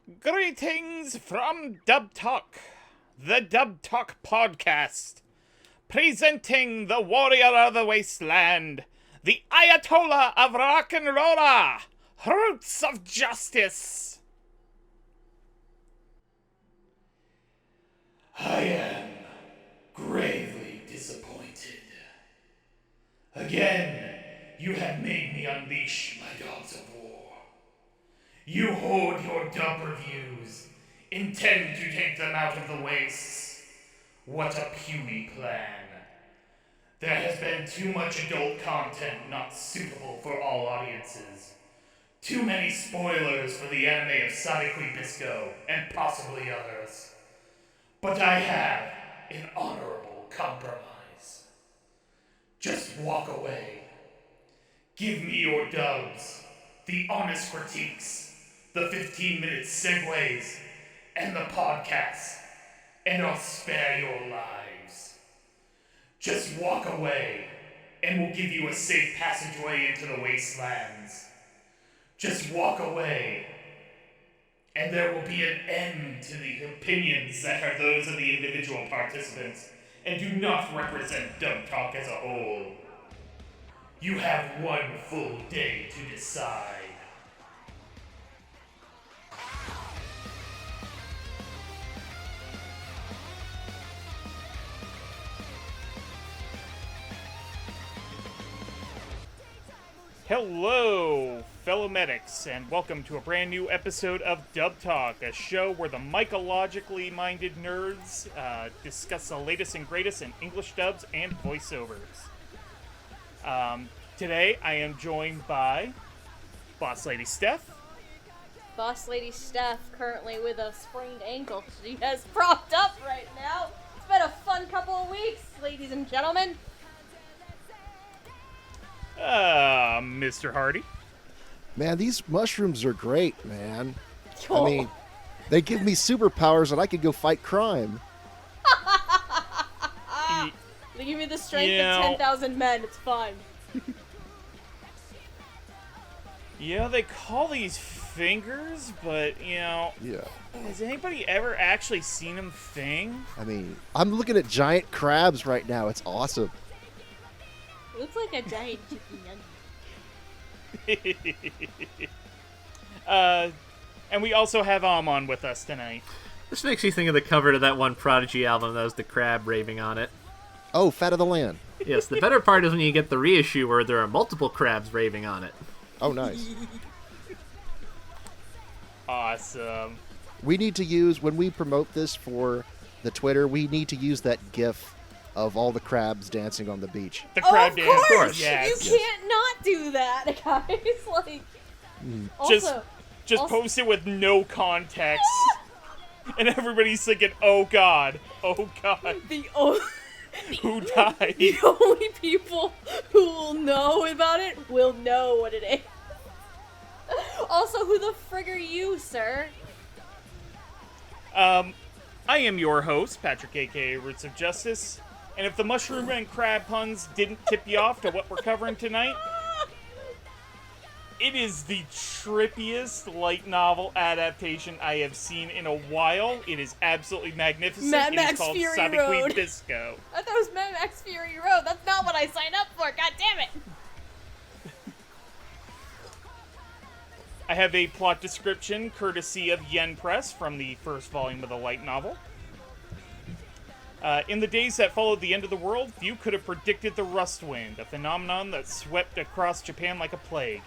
Greetings from Dub Talk, the Dub Talk podcast, presenting the warrior of the wasteland, the Ayatollah of rock and rolla, Roots of Justice. I am gravely disappointed. Again, you have made me unleash my dogs of war. You hoard your dub reviews, intend to take them out of the wastes. What a puny plan. There has been too much adult content not suitable for all audiences. Too many spoilers for the anime of Sabikui Bisco and possibly others. But I have an honorable compromise. Just walk away. Give me your dubs, the honest critiques, the 15-minute segues, and the podcast, and I'll spare your lives. Just walk away, and we'll give you a safe passageway into the wastelands. Just walk away, and there will be an end to the opinions that are those of the individual participants, and do not represent Dub Talk as a whole. You have one full day to decide. Hello, fellow medics, and welcome to a brand new episode of Dub Talk, a show where the mycologically minded nerds discuss the latest and greatest in English dubs and voiceovers. Today, I am joined by Boss Lady Steph. Boss Lady Steph, currently with a sprained ankle. She has propped up right now. It's been a fun couple of weeks, ladies and gentlemen. Mr. Hardy. Man, these mushrooms are great, man. Oh. I mean, they give me superpowers and I could go fight crime. They give me the strength of 10,000 men. It's fine. Yeah, they call these fingers, but, Yeah. has anybody ever actually seen them thing? I mean, I'm looking at giant crabs right now. It's awesome. It looks like a giant chicken nugget. And we also have Amon with us tonight. This makes me think of the cover to that one Prodigy album that was the crab raving on it. Oh, Fat of the Land. Yes, the better part is when you get the reissue where there are multiple crabs raving on it. Oh, nice. Awesome. We need to use, when we promote this for the Twitter, we need to use that GIF of all the crabs dancing on the beach. The crab of dance. course! Yes. You can't not do that, guys. Like, also, Just post it with no context. And everybody's thinking, oh god, the who died? The only people who will know about it will know what it is. Also, who the frig are you, sir? I am your host, Patrick, aka Roots of Justice. And if the mushroom and crab puns didn't tip you off to what we're covering tonight, it is the trippiest light novel adaptation I have seen in a while. It is absolutely magnificent. Mad It Max is called Fury Sabikui Road. Bisco. I thought it was Mad Max Fury Road. That's not what I signed up for. God damn it. I have a plot description courtesy of Yen Press from the first volume of the light novel. In the days that followed the end of the world, few could have predicted the rust wind, a phenomenon that swept across Japan like a plague,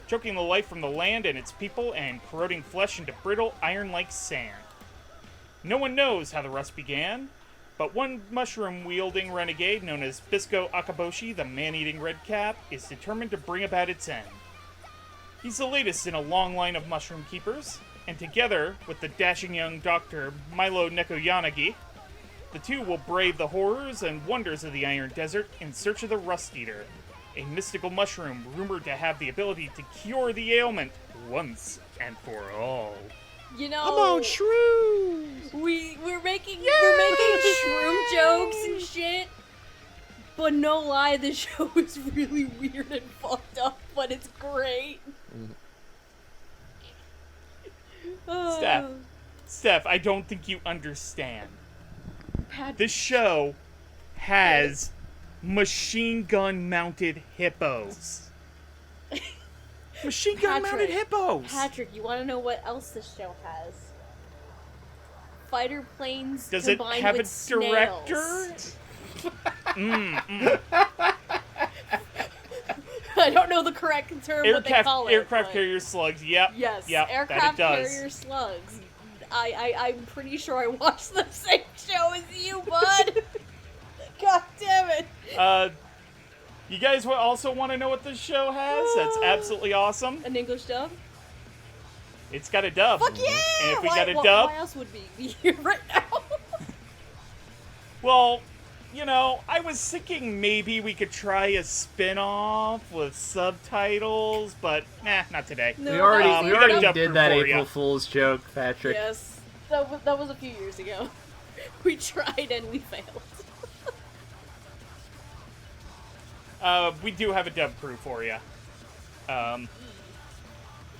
choking the life from the land and its people and corroding flesh into brittle, iron-like sand. No one knows how the rust began, but one mushroom-wielding renegade known as Bisco Akaboshi, the man-eating redcap, is determined to bring about its end. He's the latest in a long line of mushroom keepers, and together with the dashing young Dr. Milo Nekoyanagi, the two will brave the horrors and wonders of the Iron Desert in search of the Rust Eater, a mystical mushroom rumored to have the ability to cure the ailment once and for all. You know, I'm on shrooms! we're making shroom jokes and shit. But no lie, this show is really weird and fucked up, but it's great. Steph, Steph, I don't think you understand. Pat- This show has machine gun mounted hippos. Machine gun mounted hippos. Patrick, you want to know what else this show has? Fighter planes Does it combined have a with director? snails. I don't know the correct term what they call it. Aircraft but- carrier slugs. Yep. Yes, Yep, aircraft that it does. carrier slugs. I'm pretty sure I watched the same show as you, bud. God damn it. You guys also want to know what this show has? That's absolutely awesome. An English dub? It's got a dub. Fuck yeah! And if we why, got a dub, why else would we be here right now? well, you know, I was thinking maybe we could try a spin-off with subtitles, but not today. No, We that already, was we a already dub did for that ya. April Fool's joke, Patrick. Yes, that was a few years ago. We tried and we failed. We do have a dub crew for you.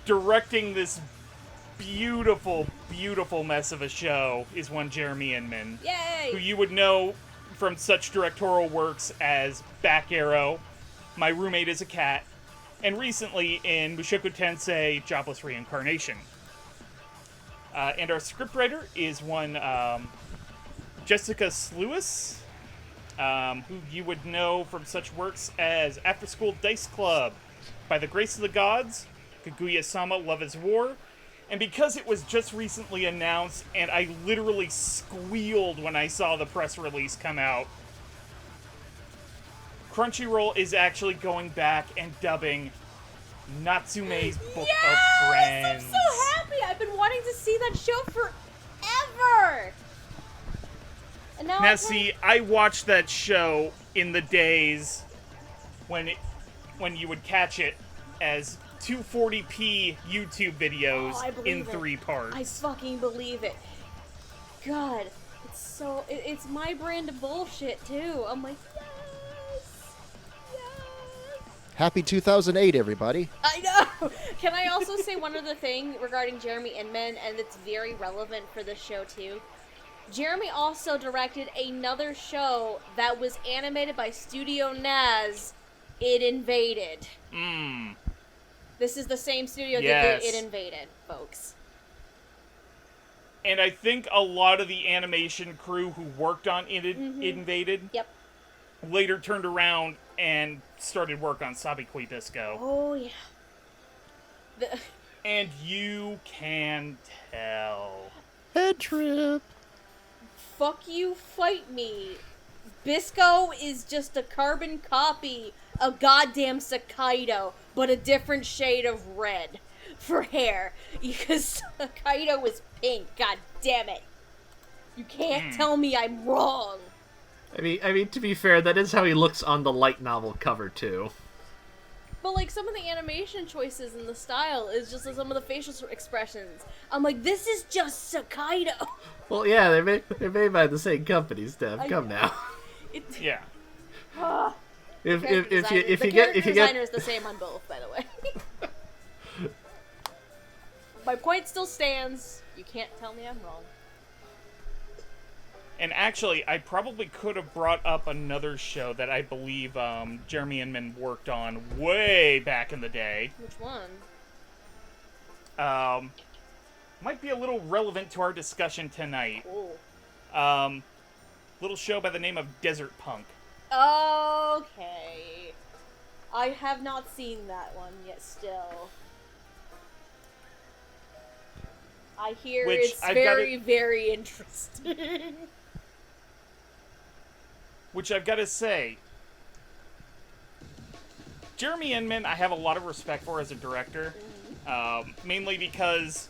Directing this beautiful, beautiful mess of a show is one Jeremy Inman, Yay! who you would know from such directorial works as Back Arrow, My Roommate is a Cat, and recently in Mushoku Tensei Jobless Reincarnation. And our scriptwriter is one Jessica Sluis, who you would know from such works as After School Dice Club, By the Grace of the Gods, Kaguya-sama Love is War, and because it was just recently announced, and I literally squealed when I saw the press release come out, Crunchyroll is actually going back and dubbing Natsume's Book of Friends. I'm so happy! I've been wanting to see that show forever! And now Now, see, I watched that show in the days when you would catch it as 240p YouTube videos I believe in it. 3 parts. I fucking believe it. God, it's my brand of bullshit too. I'm like, yes! Yes! Happy 2008, everybody. I know! Can I also say one other thing regarding Jeremy Inman, and it's very relevant for this show too? Jeremy also directed another show that was animated by Studio Naz, It Invaded. This is the same studio that did It Invaded, folks. And I think a lot of the animation crew who worked on It Invaded Yep. later turned around and started work on Sabikui Bisco. Oh, yeah. And you can tell. Head trip. Fuck you, fight me. Bisco is just a carbon copy of goddamn Sakaido, but a different shade of red for hair. Because Sakaido is pink, god damn it. You can't tell me I'm wrong. I mean, to be fair, that is how he looks on the light novel cover too. But like some of the animation choices and the style is just some of the facial expressions. I'm like, this is just Sakaido. Well, yeah, they're made by the same company, Steph. Come now. Yeah. If The you character get designer is the same on both, by the way. My point still stands. You can't tell me I'm wrong. And actually, I probably could have brought up another show that I believe Jeremy Inman worked on way back in the day. Which one? Might be a little relevant to our discussion tonight. Cool. Little show by the name of Desert Punk. Okay. I have not seen that one yet still. I hear Which it's I've very, gotta- very interesting. Which I've got to say, Jeremy Inman I have a lot of respect for as a director. Mainly because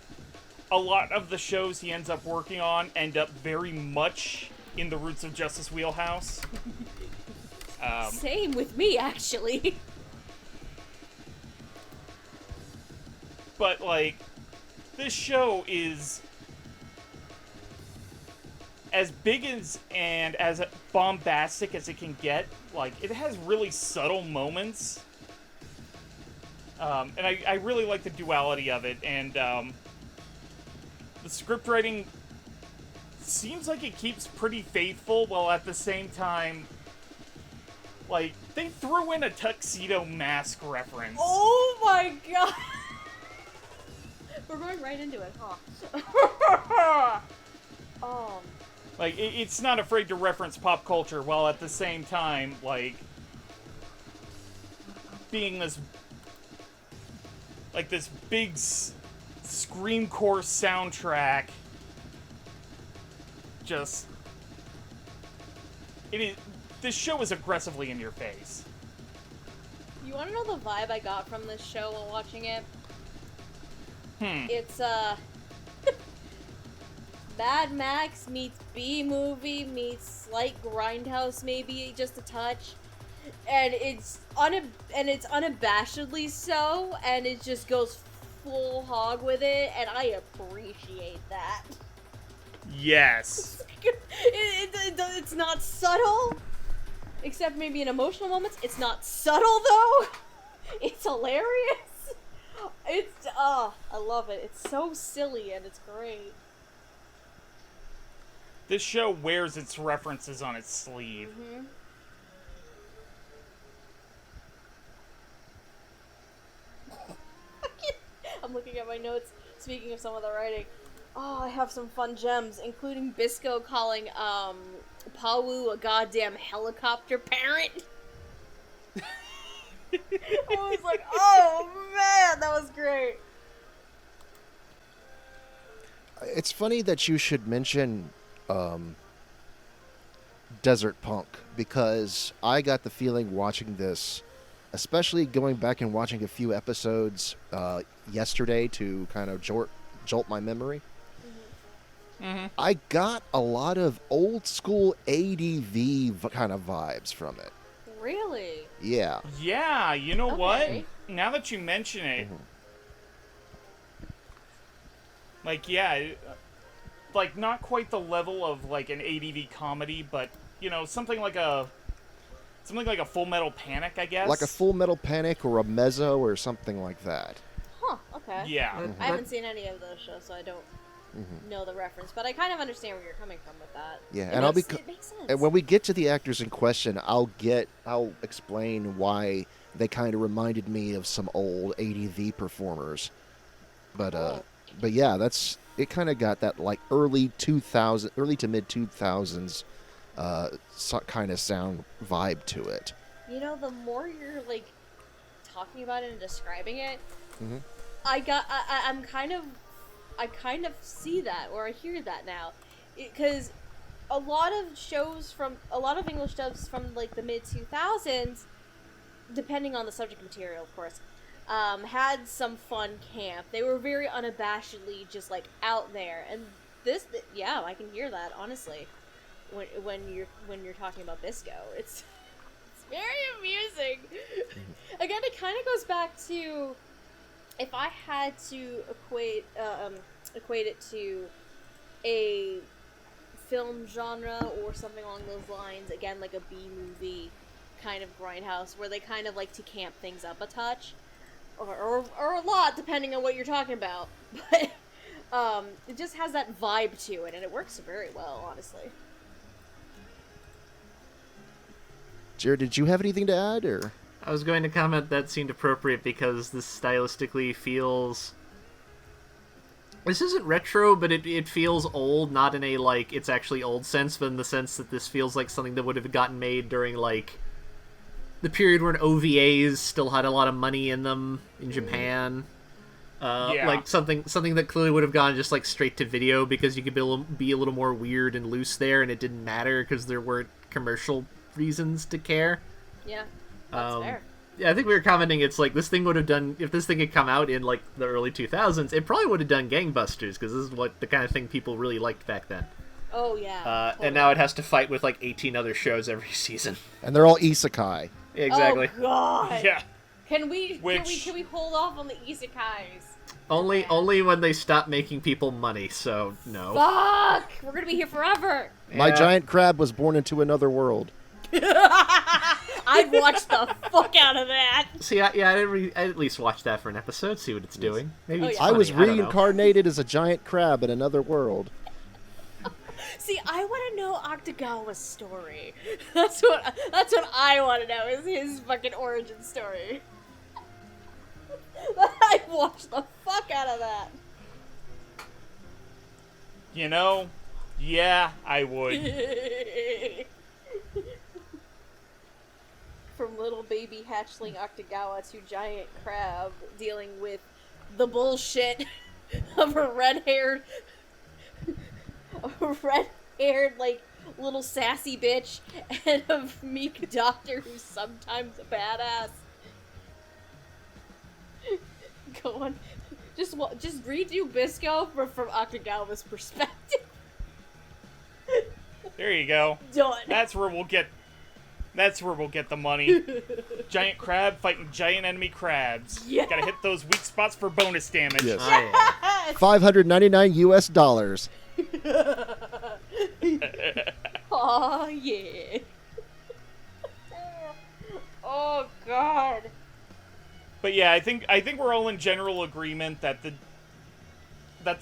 a lot of the shows he ends up working on end up very much in the Roots of Justice wheelhouse. Same with me, actually. But, like, this show is as big as and as bombastic as it can get. Like, it has really subtle moments. And I really like the duality of it. And the script writing seems like it keeps pretty faithful, while at the same time, like, they threw in a tuxedo mask reference. Oh my god! We're going right into it, huh? Like, it's not afraid to reference pop culture, while at the same time, like, being this, like, this big screamcore soundtrack. Just, this show is aggressively in your face. You want to know the vibe I got from this show while watching it? It's, Mad Max meets B-movie meets slight Grindhouse, maybe just a touch. And it's unabashedly so, and it just goes full hog with it, and I appreciate that. Yes. It's not subtle, except maybe in emotional moments. It's not subtle, though. It's hilarious. I love it. It's so silly, and it's great. This show wears its references on its sleeve. I'm looking at my notes, speaking of some of the writing. Oh, I have some fun gems, including Bisco calling, Pawu a goddamn helicopter parent. I was like, oh man, that was great. It's funny that you should mention Desert Punk, because I got the feeling watching this, especially going back and watching a few episodes yesterday to kind of jolt my memory. I got a lot of old school ADV kind of vibes from it. Really? Yeah. Yeah, you know what? Okay. Now that you mention it, like, yeah, like, not quite the level of, like, an ADV comedy, but, you know, something like a Full Metal Panic, I guess? Like a Full Metal Panic or a Mezzo or something like that. Huh, okay. Yeah. I haven't seen any of those shows, so I don't know the reference, but I kind of understand where you're coming from with that. Yeah, It makes sense. And when we get to the actors in question, I'll explain why they kind of reminded me of some old ADV performers. But yeah, it kind of got that like early to mid 2000s kind of sound vibe to it. You know, the more you're like talking about it and describing it, I kind of see that, or I hear that now, because a lot of English dubs from like the mid 2000s, depending on the subject material, of course, had some fun camp. They were very unabashedly just like out there, and yeah, I can hear that honestly. When you're talking about Bisco, it's very amusing. Again, it kind of goes back to, if I had to equate it to a film genre or something along those lines, again, like a B-movie kind of grindhouse, where they kind of like to camp things up a touch, or a lot, depending on what you're talking about. But it just has that vibe to it, and it works very well, honestly. Jared, did you have anything to add, or? I was going to comment that seemed appropriate because this stylistically feels... This isn't retro, but it feels old, not in a, like, it's actually old sense, but in the sense that this feels like something that would have gotten made during, like, the period when OVAs still had a lot of money in them in Japan. Yeah. Like, something that clearly would have gone just, like, straight to video, because you could be a little more weird and loose there, and it didn't matter because there weren't commercial reasons to care. Yeah, that's fair. Yeah, I think we were commenting, it's like, this thing would have done, if this thing had come out in, like, the early 2000s, it probably would have done gangbusters, because this is the kind of thing people really liked back then. Oh, yeah. And now it has to fight with, like, 18 other shows every season. And they're all isekai. Exactly. Oh, God. Yeah. Can we hold off on the isekais? Only when they stop making people money, so no. Fuck! We're gonna be here forever! My giant crab was born into another world. I'd watch the fuck out of that. See, I'd at least watch that for an episode, see what it's doing. Maybe Oh, it's yeah. I funny, was I don't know. reincarnated as a giant crab in another world. See, I want to know Octagawa's story. That's what I want to know, is his fucking origin story. I'd watch the fuck out of that. You know, yeah, I would. From little baby hatchling Octagawa to giant crab dealing with the bullshit of a red-haired, like, little sassy bitch and a meek doctor who's sometimes a badass. Go on. Just redo Bisco from Octagawa's perspective. There you go. Done. That's where we'll get the money. Giant crab fighting giant enemy crabs. Yeah. Gotta hit those weak spots for bonus damage. Yes. Oh, yeah. $599. Oh yeah. Oh god. But yeah, I think we're all in general agreement that the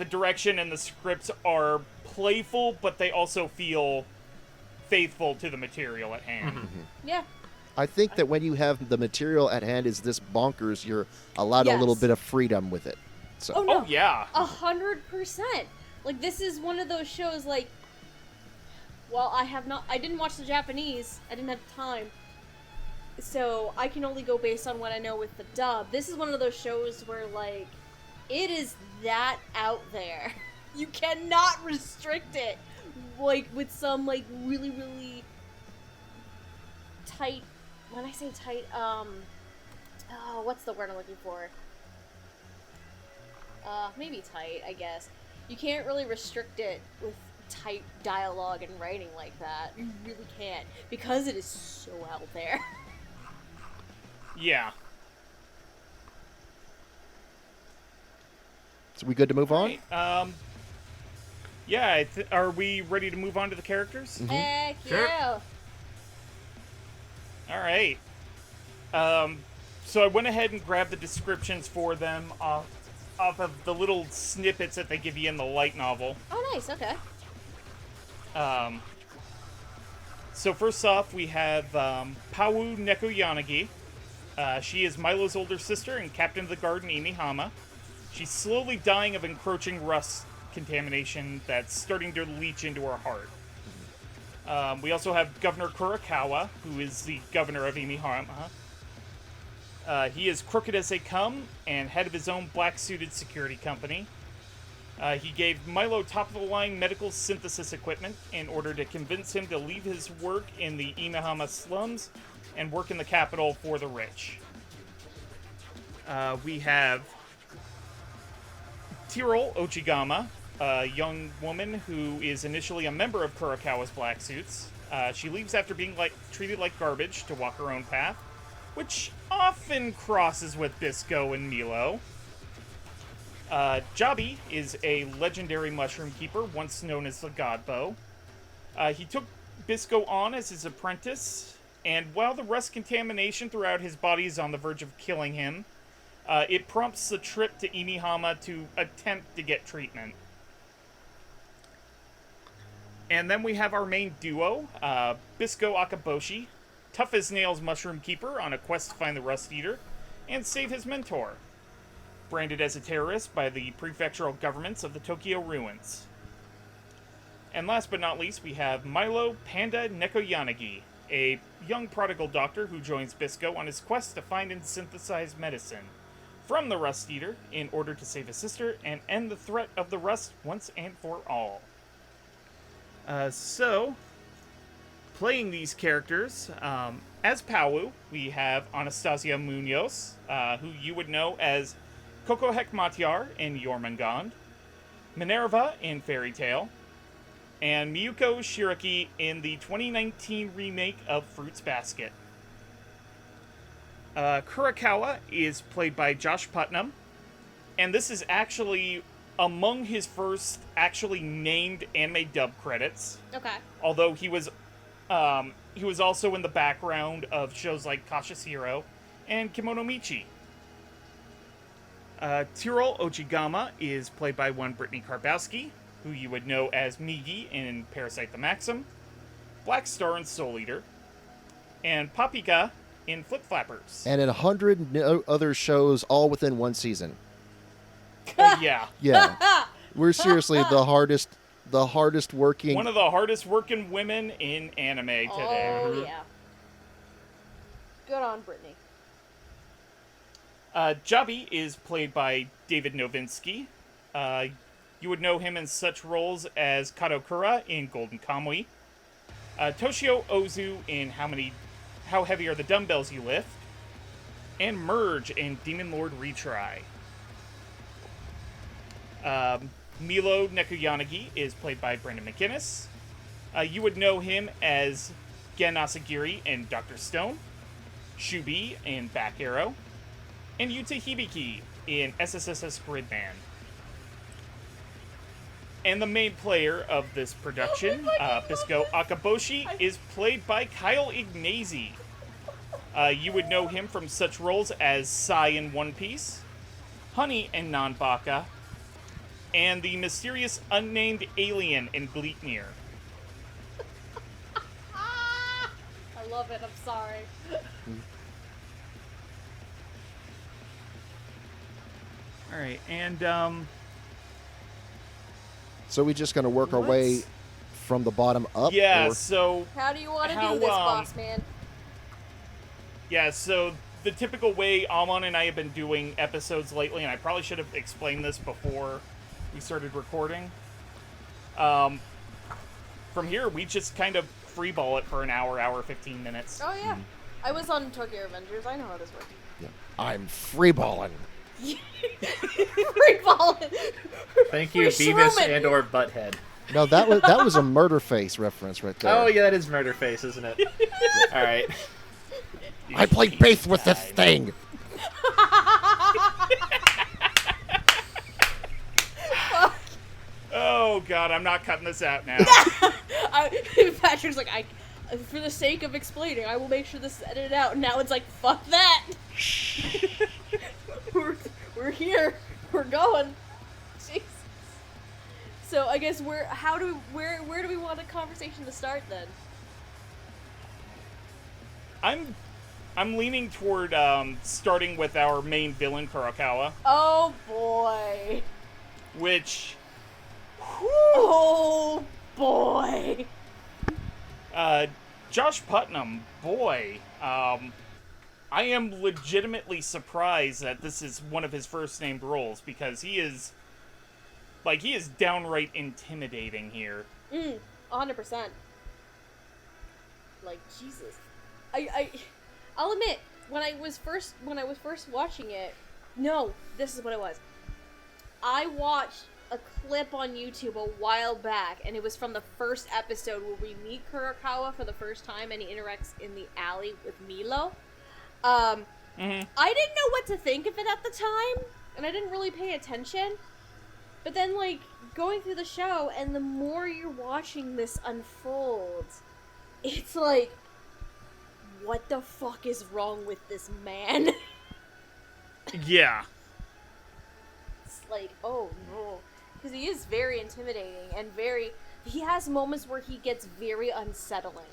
direction and the scripts are playful, but they also feel faithful to the material at hand. Mm-hmm. Yeah. I think that when you have the material at hand is this bonkers, you're allowed a little Yes. bit of freedom with it. So Oh no. Oh yeah. 100%. Like, this is one of those shows, like, well, I didn't watch the Japanese. I didn't have time. So I can only go based on what I know with the dub. This is one of those shows where, like, it is that out there. You cannot restrict it. Like, with some, like, really, really tight, when I say tight, what's the word I'm looking for? Maybe tight, I guess. You can't really restrict it with tight dialogue and writing like that. You really can't. Because it is so out there. Yeah. So we good to move on? Right. Yeah, are we ready to move on to the characters? Heck Sure. yeah. All right. So I went ahead and grabbed the descriptions for them off of the little snippets that they give you in the light novel. Oh, nice. Okay. So first off, we have Pawu Nekoyanagi. She is Milo's older sister and captain of the guard in Imihama. She's slowly dying of encroaching rust contamination that's starting to leach into her heart. We also have Governor Kurakawa, who is the governor of Imihama. He is crooked as they come and head of his own black-suited security company. He gave Milo top-of-the-line medical synthesis equipment in order to convince him to leave his work in the Imihama slums and work in the capital for the rich. We have Tyrol Ochigama, a young woman who is initially a member of Kurakawa's Black Suits. She leaves after being treated like garbage to walk her own path, which often crosses with Bisco and Milo. Jabi is a legendary mushroom keeper, once known as the Godbow. He took Bisco on as his apprentice, and while the rust contamination throughout his body is on the verge of killing him, it prompts the trip to Imihama to attempt to get treatment. And then we have our main duo, Bisco Akaboshi, tough as nails mushroom keeper on a quest to find the Rust Eater and save his mentor, branded as a terrorist by the prefectural governments of the Tokyo ruins. And last but not least, we have Milo Panda Nekoyanagi, a young prodigal doctor who joins Bisco on his quest to find and synthesize medicine from the Rust Eater in order to save his sister and end the threat of the Rust once and for all. So, playing these characters, as Pawu, we have Anastasia Munoz, who you would know as Coco Hekmatyar in Jormungand, Minerva in Fairy Tail, and Miyuko Shiraki in the 2019 remake of Fruits Basket. Kurakawa is played by Josh Putnam, and this is actually among his first actually named anime dub credits, Okay. although he was He was also in the background of shows like Cautious Hero and Kimono Michi. Tyrol Ochigama is played by one Brittany Karbowski, who you would know as Migi in Parasite the Maxim, Black Star in Soul Eater, and Papika in Flip Flappers. And in 100 other shows, all within one season. Yeah. Yeah. We're seriously the hardest working. One of the hardest working women in anime today. Oh, yeah. Good on Brittany. Jabi is played by David Novinsky. You would know him in such roles as Kadokura in Golden Kamui, Toshio Ozu in How Heavy Are the Dumbbells You Lift, and Merge in Demon Lord Retry. Milo Nekuyanagi is played by Brendan McInnes. You would know him as Gen Asagiri in Dr. Stone, Shubi in Back Arrow, and Yuta Hibiki in SSSS Gridman. And the main player of this production, Bisco Akaboshi, is played by Kyle Ignazi. You would know him from such roles as Sai in One Piece, Honey in Nanbaka, and the mysterious unnamed alien in Gleipnir. I love it, I'm sorry. Alright, and, So we just gonna work our way from the bottom up? yeah, or? so... How do you want to do this, boss man? Yeah, so the typical way Amon and I have been doing episodes lately, and I probably should have explained this before we started recording. From here, we just kind of freeball it for an hour 15 minutes. Oh, yeah. I was on Tokyo Avengers. I know how this works. Yeah. I'm freeballing. Freeballing. Thank you, Beavis and or Butthead. No, that was a Murder Face reference right there. Oh, yeah, that is Murder Face, isn't it? All right. I play bass with this thing. Oh, God, I'm not cutting this out now. Patrick's like, for the sake of explaining, I will make sure this is edited out. And now it's like, fuck that. we're here. We're going. Jesus. So I guess where do we want the conversation to start then? I'm leaning toward starting with our main villain, Kurokawa, Oh boy. which... Oh boy. Josh Putnam, boy, I am legitimately surprised that this is one of his first named roles, because he is downright intimidating here. 100%. Like, Jesus. I'll admit, when I was first watching it, no, this is what it was. I watched a clip on YouTube a while back, and it was from the first episode where we meet Kurokawa for the first time, and he interacts in the alley with Milo. I didn't know what to think of it at the time, and I didn't really pay attention. But then, like, going through the show, and the more you're watching this unfold, it's like, what the fuck is wrong with this man? Yeah. It's like, oh no. Because he is very intimidating, and he has moments where he gets very unsettling.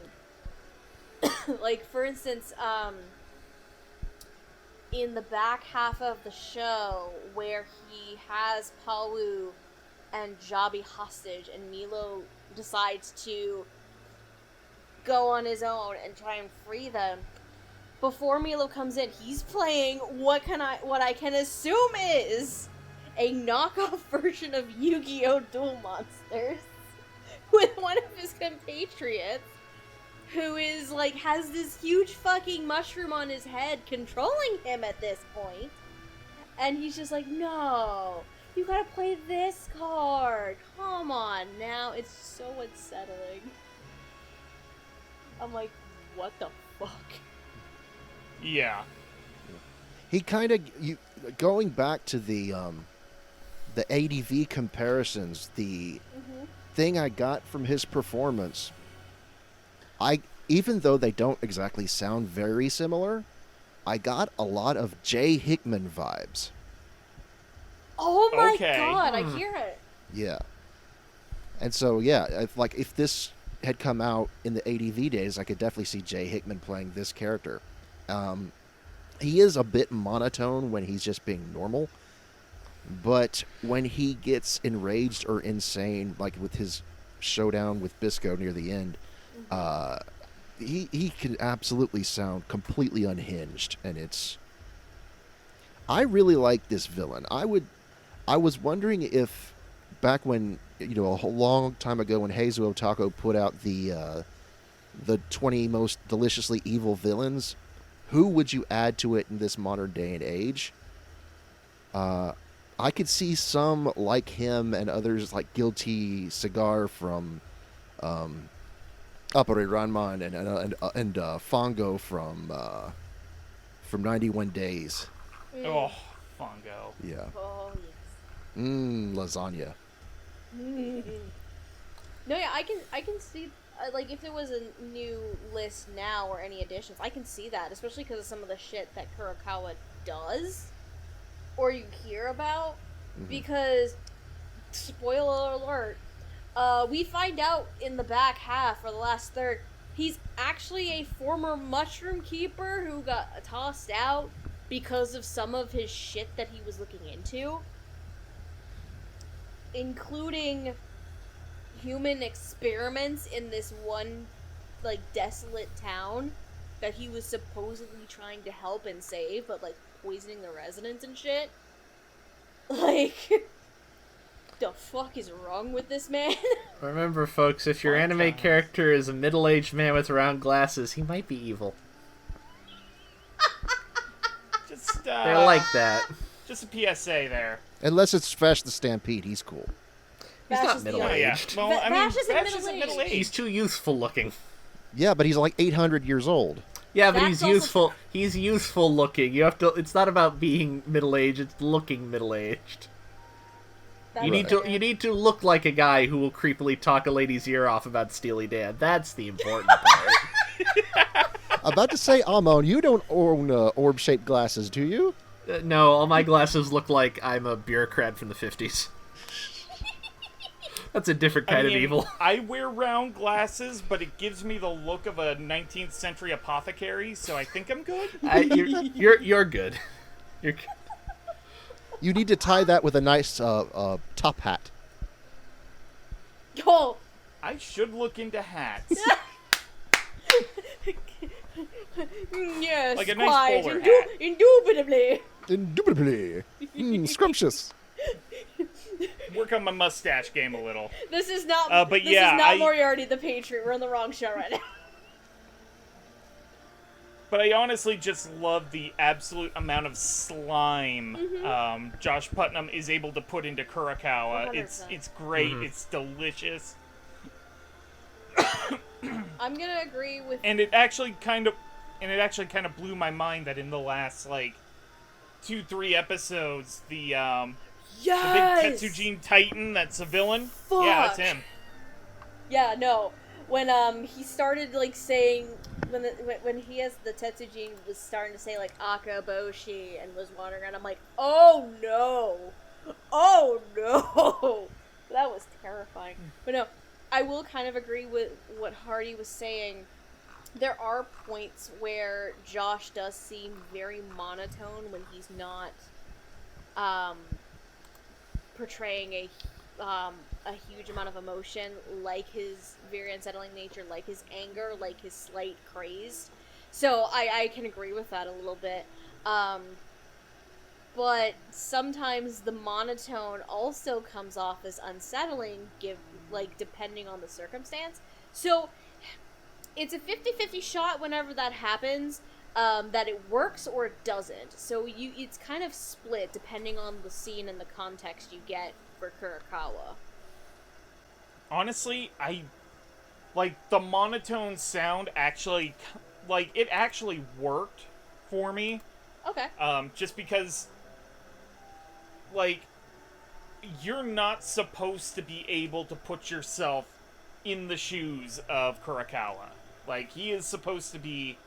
Like, for instance, in the back half of the show, where he has Pawu and Jabi hostage, and Milo decides to go on his own and try and free them. Before Milo comes in, he's playing what I can assume is a knockoff version of Yu-Gi-Oh! Duel Monsters with one of his compatriots who is like has this huge fucking mushroom on his head controlling him at this point. And he's just like, no, you gotta play this card. Come on now. It's so unsettling. I'm like, what the fuck? Yeah. He kind of going back to the ADV comparisons. The thing I got from his performance, Even though they don't exactly sound very similar, I got a lot of Jay Hickman vibes. Oh my Okay. god, I hear it. Yeah. And so, yeah, if this had come out in the ADV days, I could definitely see Jay Hickman playing this character. He is a bit monotone when he's just being normal, but when he gets enraged or insane, like with his showdown with Bisco near the end, he can absolutely sound completely unhinged, and I really like this villain. I was wondering if back when, a long time ago when Heizo Otako put out the 20 most deliciously evil villains, who would you add to it in this modern day and age? I could see some like him and others like Guilty Cigar from Appare Ranman and Fongo from 91 Days. Oh, Fongo. Yeah. Oh, yes. Lasagna. No, yeah, I can see, like, if there was a new list now or any additions, I can see that, especially because of some of the shit that Kurokawa does, or you hear about, because, spoiler alert, we find out in the back half, or the last third, he's actually a former mushroom keeper who got tossed out because of some of his shit that he was looking into, including human experiments in this one, like, desolate town that he was supposedly trying to help and save, but, like, poisoning the residents and shit. Like, the fuck is wrong with this man? Remember, folks, if your anime character is a middle-aged man with round glasses, he might be evil. Just, They're like that. Just a PSA there. Unless it's Vash the Stampede, he's cool. He's Vash not is the middle-aged. Well, I mean, Vash isn't Vash isn't middle-aged. middle-aged. He's too youthful looking. Yeah, but he's like 800 years old. Yeah, but That's he's also youthful. He's youthful looking. You have to. It's not about being middle-aged. It's looking middle-aged. That's You need fair. to. You need to look like a guy who will creepily talk a lady's ear off about Steely Dan. That's the important part. About to say, Amon, you don't own orb-shaped glasses, do you? No, all my glasses look like I'm a bureaucrat from the 50s. That's a different kind of evil. I wear round glasses, but it gives me the look of a 19th century apothecary, so I think I'm good. You're good. You're good. You need to tie that with a nice top hat. Oh! I should look into hats. Yes, Like a nice quite. bowler hat. Indubitably. Indubitably. Scrumptious. Work on my mustache game a little. This is not. But this yeah, is not I- Moriarty the Patriot. We're on the wrong show right now. But I honestly just love the absolute amount of slime Josh Putnam is able to put into Kurokawa. 100%. It's great. It's delicious. I'm gonna agree with. And it actually kind of blew my mind that in the last like 2-3 episodes, the Yes. big Tetsujin Titan that's a villain. Fuck. Yeah, that's him. Yeah, no. When he started like saying when he has the Tetsujin was starting to say like Akaboshi and was wandering around, I'm like, oh no, that was terrifying. But no, I will kind of agree with what Hardy was saying. There are points where Josh does seem very monotone when he's not portraying a huge amount of emotion, like his very unsettling nature, like his anger, like his slight craze. So I can agree with that a little bit. But sometimes the monotone also comes off as unsettling, depending on the circumstance. So it's a 50-50 shot whenever that happens, that it works or it doesn't. So it's kind of split depending on the scene and the context you get for Kurokawa. Honestly, the monotone sound actually, it actually worked for me. Okay. Just because, you're not supposed to be able to put yourself in the shoes of Kurokawa. Like, he's supposed to be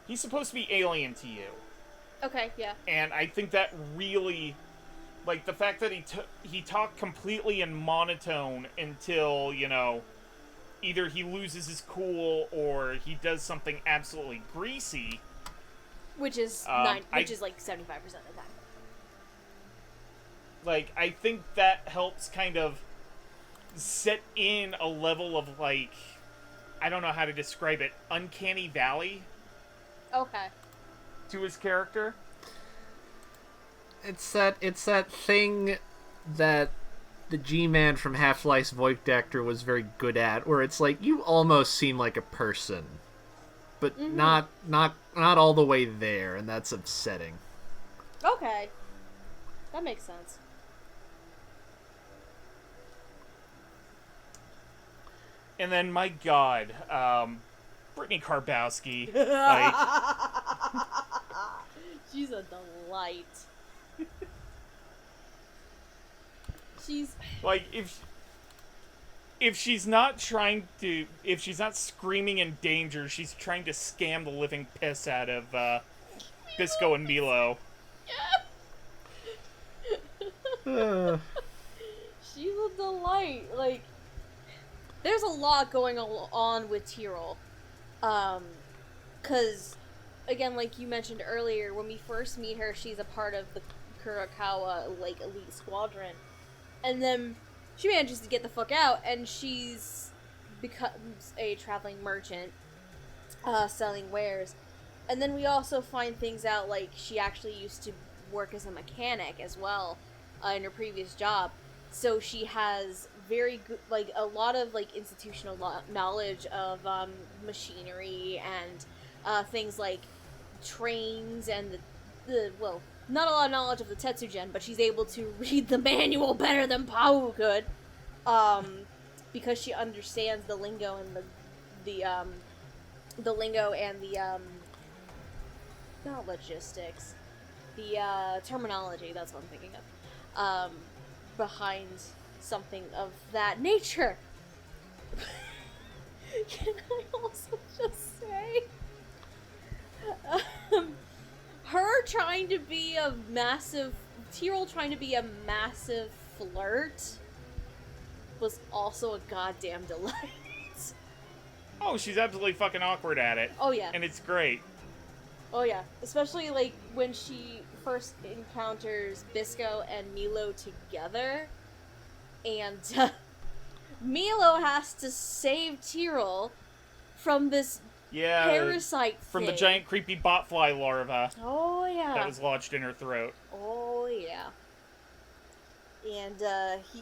alien to you. Okay, yeah. And I think that really, like, the fact that he talked completely in monotone until, you know, either he loses his cool or he does something absolutely greasy. Which is is like 75% of the time. Like, I think that helps kind of set in a level of, like, I don't know how to describe it, uncanny valley Okay. to his character. It's that thing that the G-Man from Half-Life's voice actor was very good at, where it's like you almost seem like a person, but not all the way there, and that's upsetting. Okay. That makes sense. And then, my God, Brittany Karbowski, like, She's a delight. She's like if she's not screaming in danger, she's trying to scam the living piss out of Bisco and Milo. she's a delight. Like, there's a lot going on with Tyrell. 'Cause, again, like you mentioned earlier, when we first meet her, she's a part of the Kurokawa, like, elite squadron. And then she manages to get the fuck out, and she's becomes a traveling merchant, selling wares. And then we also find things out, like, she actually used to work as a mechanic as well, in her previous job. So she has very good, like, a lot of, like, institutional knowledge of machinery and things like trains and well, not a lot of knowledge of the Tetsugen, but she's able to read the manual better than Pau could, because she understands the lingo and the lingo and the not logistics, the terminology. That's what I'm thinking of. Behind something of that nature. Can I also just say, Tyrell trying to be a massive flirt was also a goddamn delight. Oh, she's absolutely fucking awkward at it. Oh yeah. And it's great. Oh yeah. Especially, like, when she first encounters Bisco and Milo together, and Milo has to save Tyrell from this parasite from thing. the giant creepy botfly larva Oh yeah. that was lodged in her throat. Oh yeah. And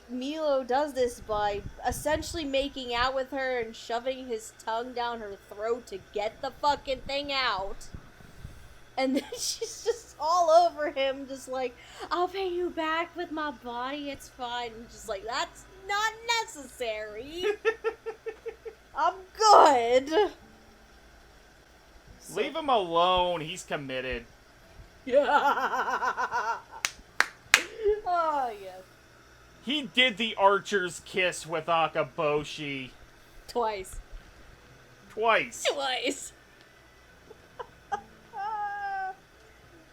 Milo does this by essentially making out with her and shoving his tongue down her throat to get the fucking thing out. And then she's just all over him, just like, I'll pay you back with my body, it's fine. And just like, that's not necessary. I'm good. Leave him alone, he's committed. Yeah. Oh, yes. He did the archer's kiss with Akaboshi. Twice. Twice.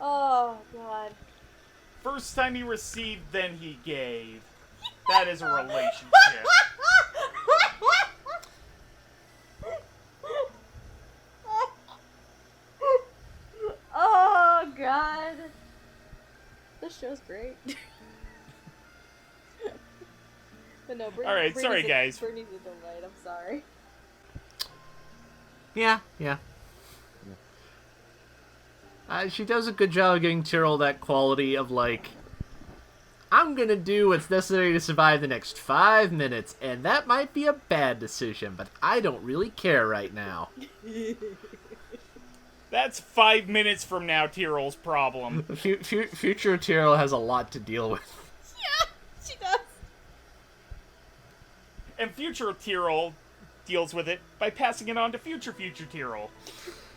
Oh, God. First time he received, then he gave. That is a relationship. Oh, God. This show's great. But no, Alright, sorry, guys. Brittany's a delight, I'm sorry. Yeah. She does a good job of giving Tyrell that quality of, like, I'm gonna do what's necessary to survive the next 5 minutes, and that might be a bad decision, but I don't really care right now. That's 5 minutes from now, Tyrell's problem. Future Tyrell has a lot to deal with. Yeah, she does. And future Tyrell deals with it by passing it on to future Tyrell.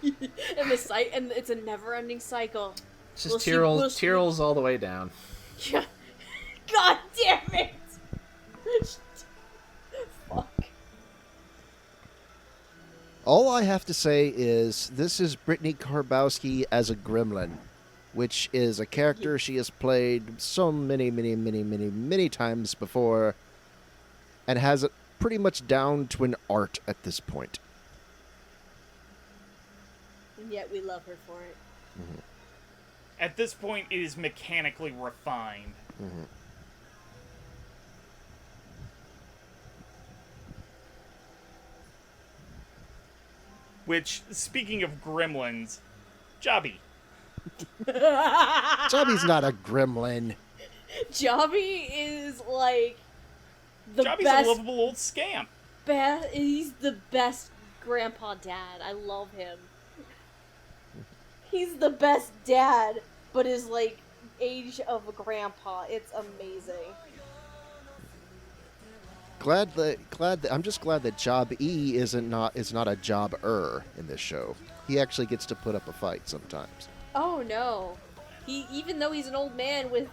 And it's a never-ending cycle. It's just Tyrell's all the way down. Yeah. God damn it! Fuck. All I have to say is this is Brittany Karbowski as a gremlin, which is a character she has played so many times before and has it pretty much down to an art at this point. And yet we love her for it. Mm-hmm. At this point, it is mechanically refined. Mm-hmm. Which, speaking of gremlins, Jobby. Chubby's not a gremlin. Jobby is like the Jobby's best. a lovable old scamp. He's the best grandpa dad. I love him. He's the best dad, but is like age of a grandpa. It's amazing. I'm just glad that Job E is not a job-er in this show. He actually gets to put up a fight sometimes. Oh no. Even though he's an old man with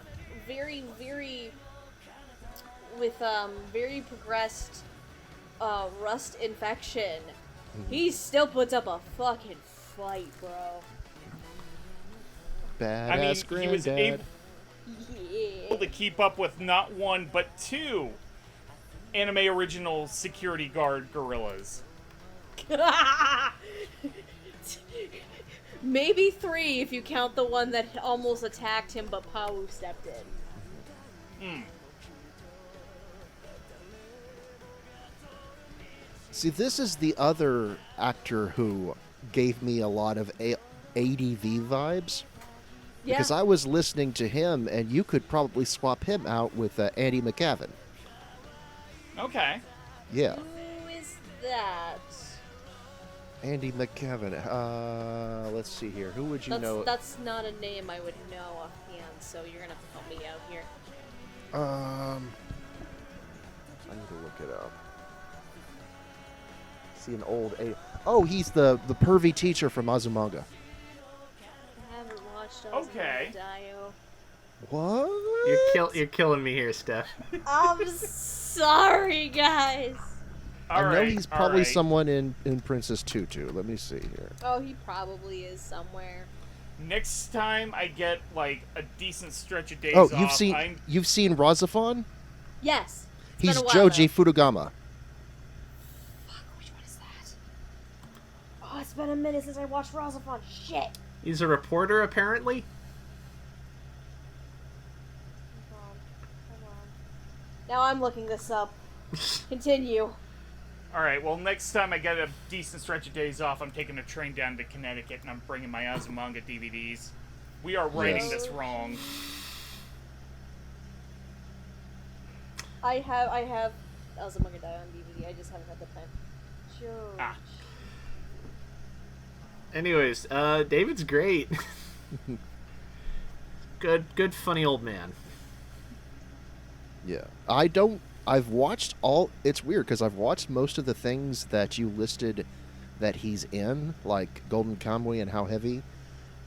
very progressed rust infection, he still puts up a fucking fight, bro. Badass I mean, he was granddad. able to keep up with not one, but two anime original security guard gorillas. Maybe 3 if you count the one that almost attacked him but Pau stepped in. See, this is the other actor who gave me a lot of ADV vibes. Yeah. Because I was listening to him, and you could probably swap him out with Andy McCavin. Okay. Yeah. Who is that? Andy McCavin. Let's see here. Who would you know? That's not a name I would know offhand, so you're gonna have to help me out here. I need to look it up. See an old Oh, he's the pervy teacher from Azumanga. I haven't watched Okay. Dio. What? You're killing me here, Steph. I'm sorry, guys. I know Alright, he's probably alright. someone in Princess Tutu. Let me see here. Oh, he probably is somewhere. Next time I get like a decent stretch of days Oh, off, you've seen Razafon? Yes. It's He's been a while, Joji though. Fudugama. Fuck, which one is that? Oh, it's been a minute since I watched Razafon. Shit. He's a reporter, apparently. Hold on. Now I'm looking this up. Continue. Alright, well, next time I get a decent stretch of days off, I'm taking a train down to Connecticut and I'm bringing my Azumanga DVDs. We are writing Yes. this wrong. I have Azumanga Daioh on DVD. I just haven't had the time. George. Ah. Anyways, David's great. Good, funny old man. Yeah. I've watched it's weird because I've watched most of the things that you listed that he's in, like Golden Kamuy and How Heavy.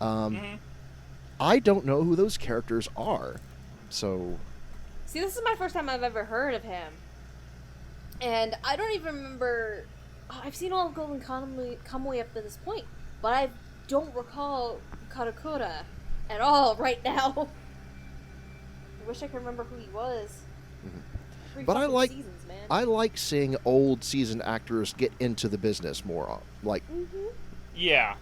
I don't know who those characters are. So, See, this is my first time I've ever heard of him. And I don't even remember... I've seen all of Golden Kamuy up to this point, but I don't recall Karakura at all right now. I wish I could remember who he was. Three But I fucking like- seasons, man. I like seeing old seasoned actors get into the business more. Like, Yeah.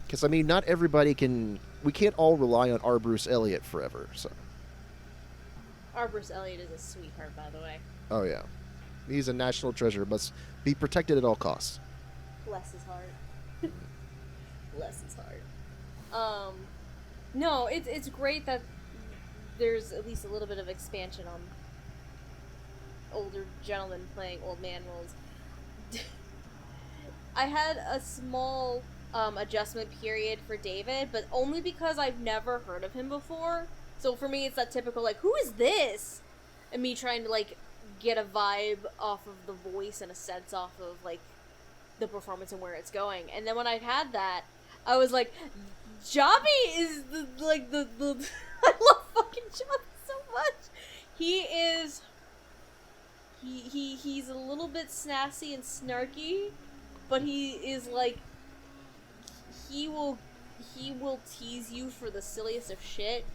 because I mean, not everybody can. We can't all rely on our Bruce Elliott forever. So, Our Bruce Elliott is a sweetheart, by the way. oh yeah, he's a national treasure. Must be protected at all costs. Bless his heart. Bless his heart. No, it's great that there's at least a little bit of expansion on older gentlemen playing old man roles. I had a small adjustment period for David, but only because I've never heard of him before. So for me, it's that typical, like, who is this? And me trying to, like, get a vibe off of the voice and a sense off of, like, the performance and where it's going. And then when I had that, I was like, Jobby is the I love fucking Jobby so much. He's a little bit snazzy and snarky, but he is like, he will tease you for the silliest of shit,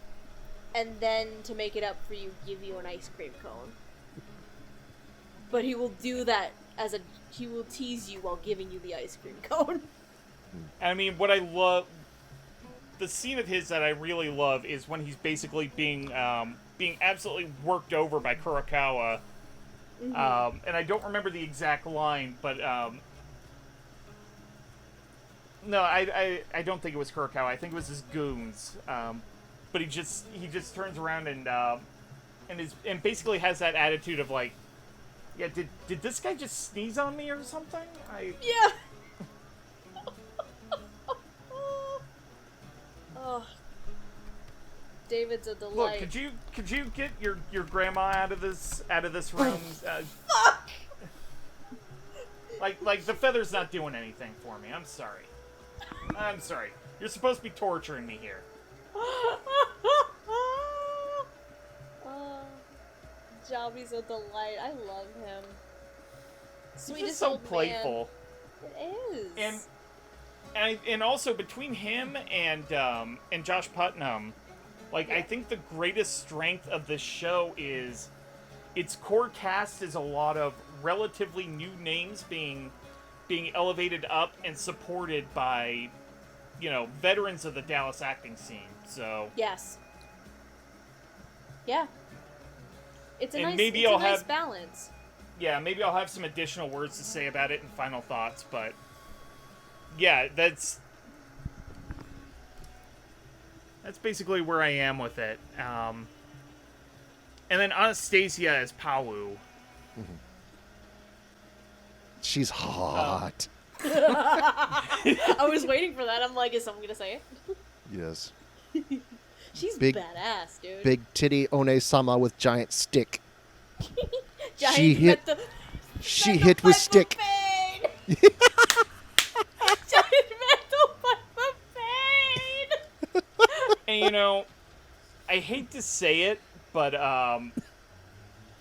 and then to make it up for you, give you an ice cream cone. But he will do that he will tease you while giving you the ice cream cone. I mean, what I love, the scene of his that I really love is when he's basically being absolutely worked over by Kurokawa. Mm-hmm. And I don't remember the exact line, but no, I don't think it was Kurokawa. I think it was his goons. But he just turns around and basically has that attitude of like, yeah, did this guy just sneeze on me or something? Yeah. Oh, David's a delight. Look, could you get your grandma out of this room? Fuck. Like the feather's not doing anything for me. I'm sorry. You're supposed to be torturing me here. Javi's a delight. I love him. Sweetest He's just so old playful. Man. It is. And also between him and Josh Putnam, like, I think the greatest strength of this show is its core cast is a lot of relatively new names being elevated up and supported by, veterans of the Dallas acting scene. So yes. Yeah. It's a and nice, maybe it's I'll a nice have, balance. Yeah, maybe I'll have some additional words to say about it in final thoughts, but yeah, that's basically where I am with it. And then Anastasia as Pawu. Mm-hmm. She's hot. I was waiting for that. I'm like, is someone gonna say it? Yes. She's Big- badass, dude. Big titty One-sama with giant stick. Giant she hit. metal- She metal hit with pipe of stick. pain! Giant metal pipe of pain! And I hate to say it, but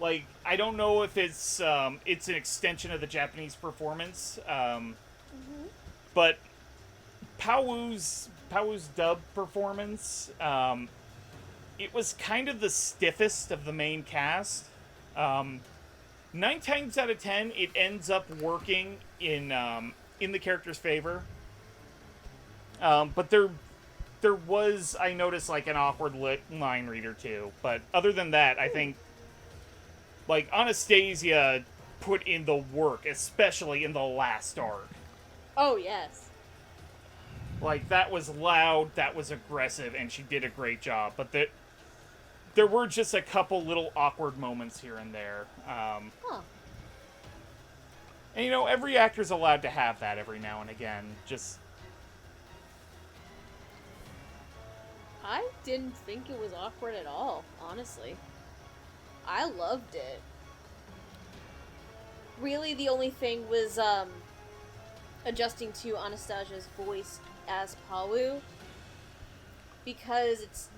like, I don't know if it's an extension of the Japanese performance, but Pau's dub performance, it was kind of the stiffest of the main cast. 9 times out of 10, it ends up working in the character's favor. But there was, I noticed, like, an awkward line read or two. But other than that, I think, like, Anastasia put in the work, especially in the last arc. Oh, yes. Like, that was loud, that was aggressive, and she did a great job. But there were just a couple little awkward moments here and there. And, every actor's allowed to have that every now and again. Just... I didn't think it was awkward at all, honestly. I loved it. Really, the only thing was, adjusting to Anastasia's voice as Pawu, because it's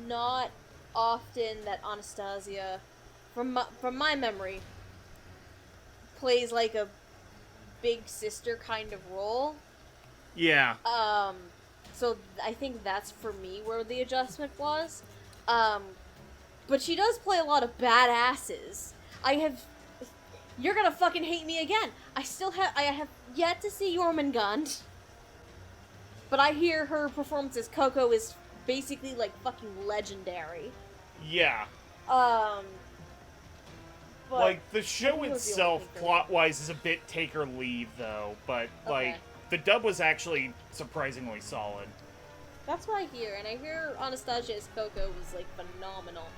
not often that Anastasia, from my memory, plays like a big sister kind of role. Yeah. So I think that's for me where the adjustment was. But she does play a lot of badasses. You're gonna fucking hate me again. I have yet to see Jormungand. But I hear her performance as Coco is basically, like, fucking legendary. Yeah. But like, the show was the itself, only thing. plot-wise, is a bit take or leave, though. But, like, the dub was actually surprisingly solid. That's what I hear, and I hear Anastasia as Coco was, like, phenomenal.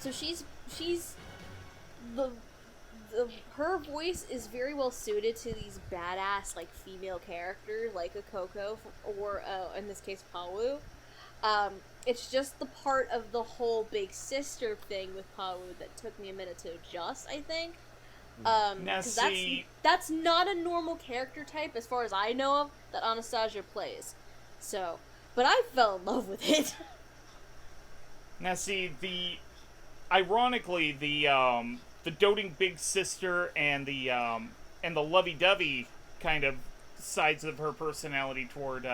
So she's her voice is very well suited to these badass, like, female characters, like a Coco, or, in this case, Pawu. It's just the part of the whole big sister thing with Pawu that took me a minute to adjust, I think. Now, 'Cause see... that's not a normal character type, as far as I know of, that Anastasia plays. So, but I fell in love with it. Now, see, ironically, the doting big sister and the and the lovey-dovey kind of sides of her personality toward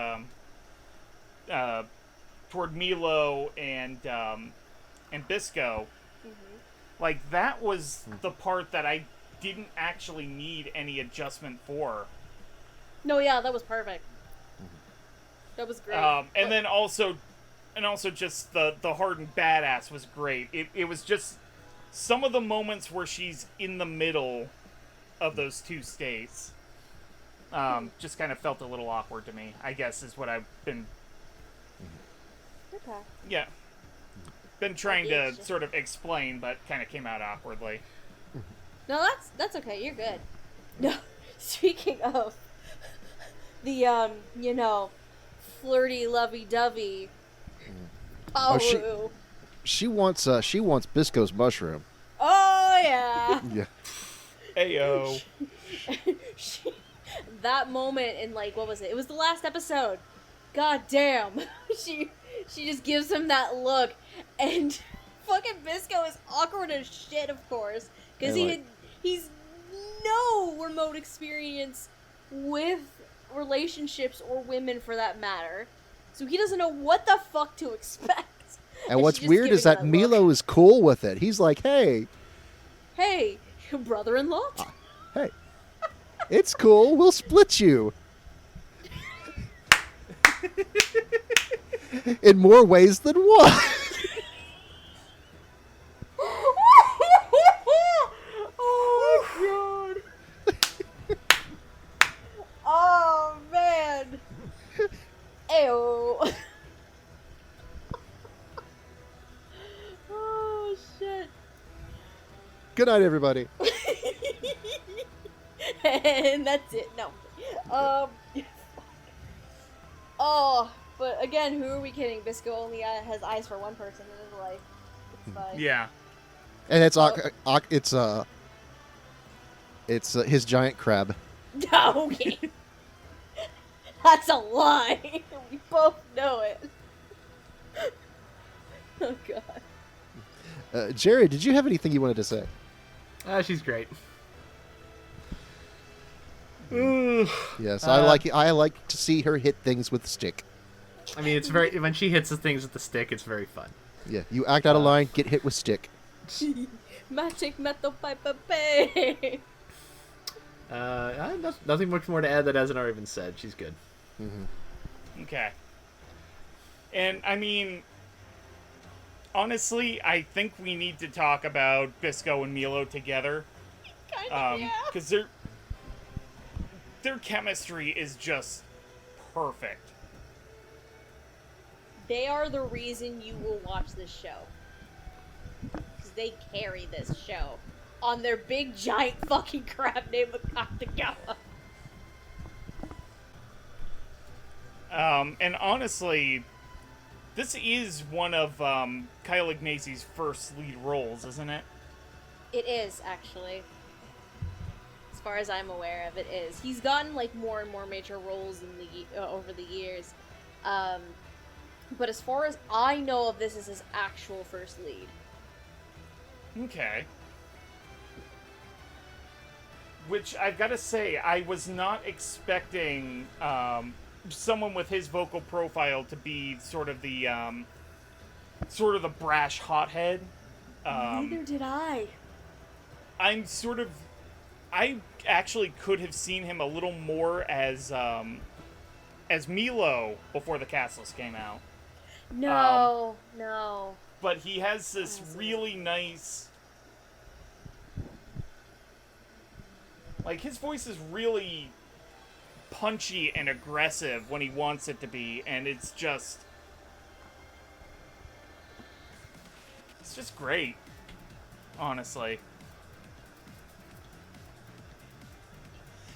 Milo and Bisco. Like, that was the part that I didn't actually need any adjustment for. No, yeah, that was perfect. That was great. And then also just the hardened badass was great. It was just some of the moments where she's in the middle of those two states. Just kind of felt a little awkward to me, I guess, is what I've been... Okay. Yeah. Been trying to sort of explain, but kind of came out awkwardly. No, that's okay. You're good. No, speaking of the flirty, lovey-dovey. She wants Bisco's mushroom. Oh yeah. Yeah. Ayo. That moment in, like, what was it? It was the last episode. God damn. She just gives him that look, and fucking Bisco is awkward as shit, of course, because he's no remote experience with relationships or women for that matter, so he doesn't know what the fuck to expect. And what's weird is that Milo is cool with it. He's like, hey, your brother-in-law? Hey, it's cool. We'll split you. In more ways than one. Oh, God. Oh, man. Ew. Oh, shit. Good night, everybody. And that's it. No. Oh, but again, who are we kidding? Bisco only has eyes for one person in his life. It's fine. Yeah. And it's his giant crab. Okay. That's a lie. We both know it. Oh, God. Jared, did you have anything you wanted to say? She's great. Yes, I like to see her hit things with a stick. I mean, it's very when she hits the things with the stick, it's very fun. Yeah, you act out of line, get hit with stick. Magic metal piper bay. Nothing much more to add that hasn't already been said. She's good. Mm-hmm. Okay. And, I mean, honestly, I think we need to talk about Bisco and Milo together. Kind of, yeah. Because their chemistry is just perfect. They are the reason you will watch this show. Because they carry this show on their big, giant fucking crab named Makatagawa. And honestly, this is one of Kyle Ignazzi's first lead roles, isn't it? It is, actually. As far as I'm aware of, it is. He's gotten, like, more and more major roles in the over the years. But as far as I know of, this is his actual first lead. Okay. Which, I've got to say, I was not expecting someone with his vocal profile to be sort of the brash hothead. Neither did I. I actually could have seen him a little more as Milo before the Castles came out. No. But he has this really nice... Like, his voice is really punchy and aggressive when he wants it to be, and it's just great, honestly.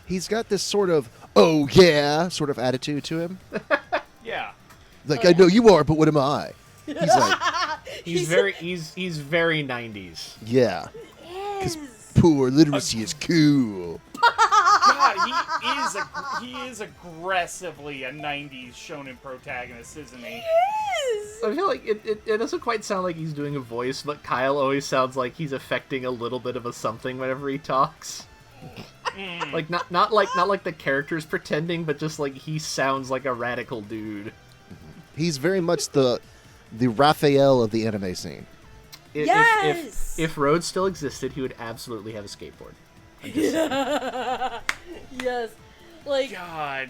He's got this sort of, oh yeah, sort of attitude to him. Yeah. Like, I know you are, but what am I? He's like... He's very 90s. Yeah. Because poor literacy is cool. God, he is aggressively a 90s shonen protagonist, isn't he? Yes! I feel like it doesn't quite sound like he's doing a voice, but Kyle always sounds like he's affecting a little bit of a something whenever he talks. Like not like the character's pretending, but just like he sounds like a radical dude. He's very much the Raphael of the anime scene. Yes! If Rhodes still existed, he would absolutely have a skateboard. Yes. Like, God,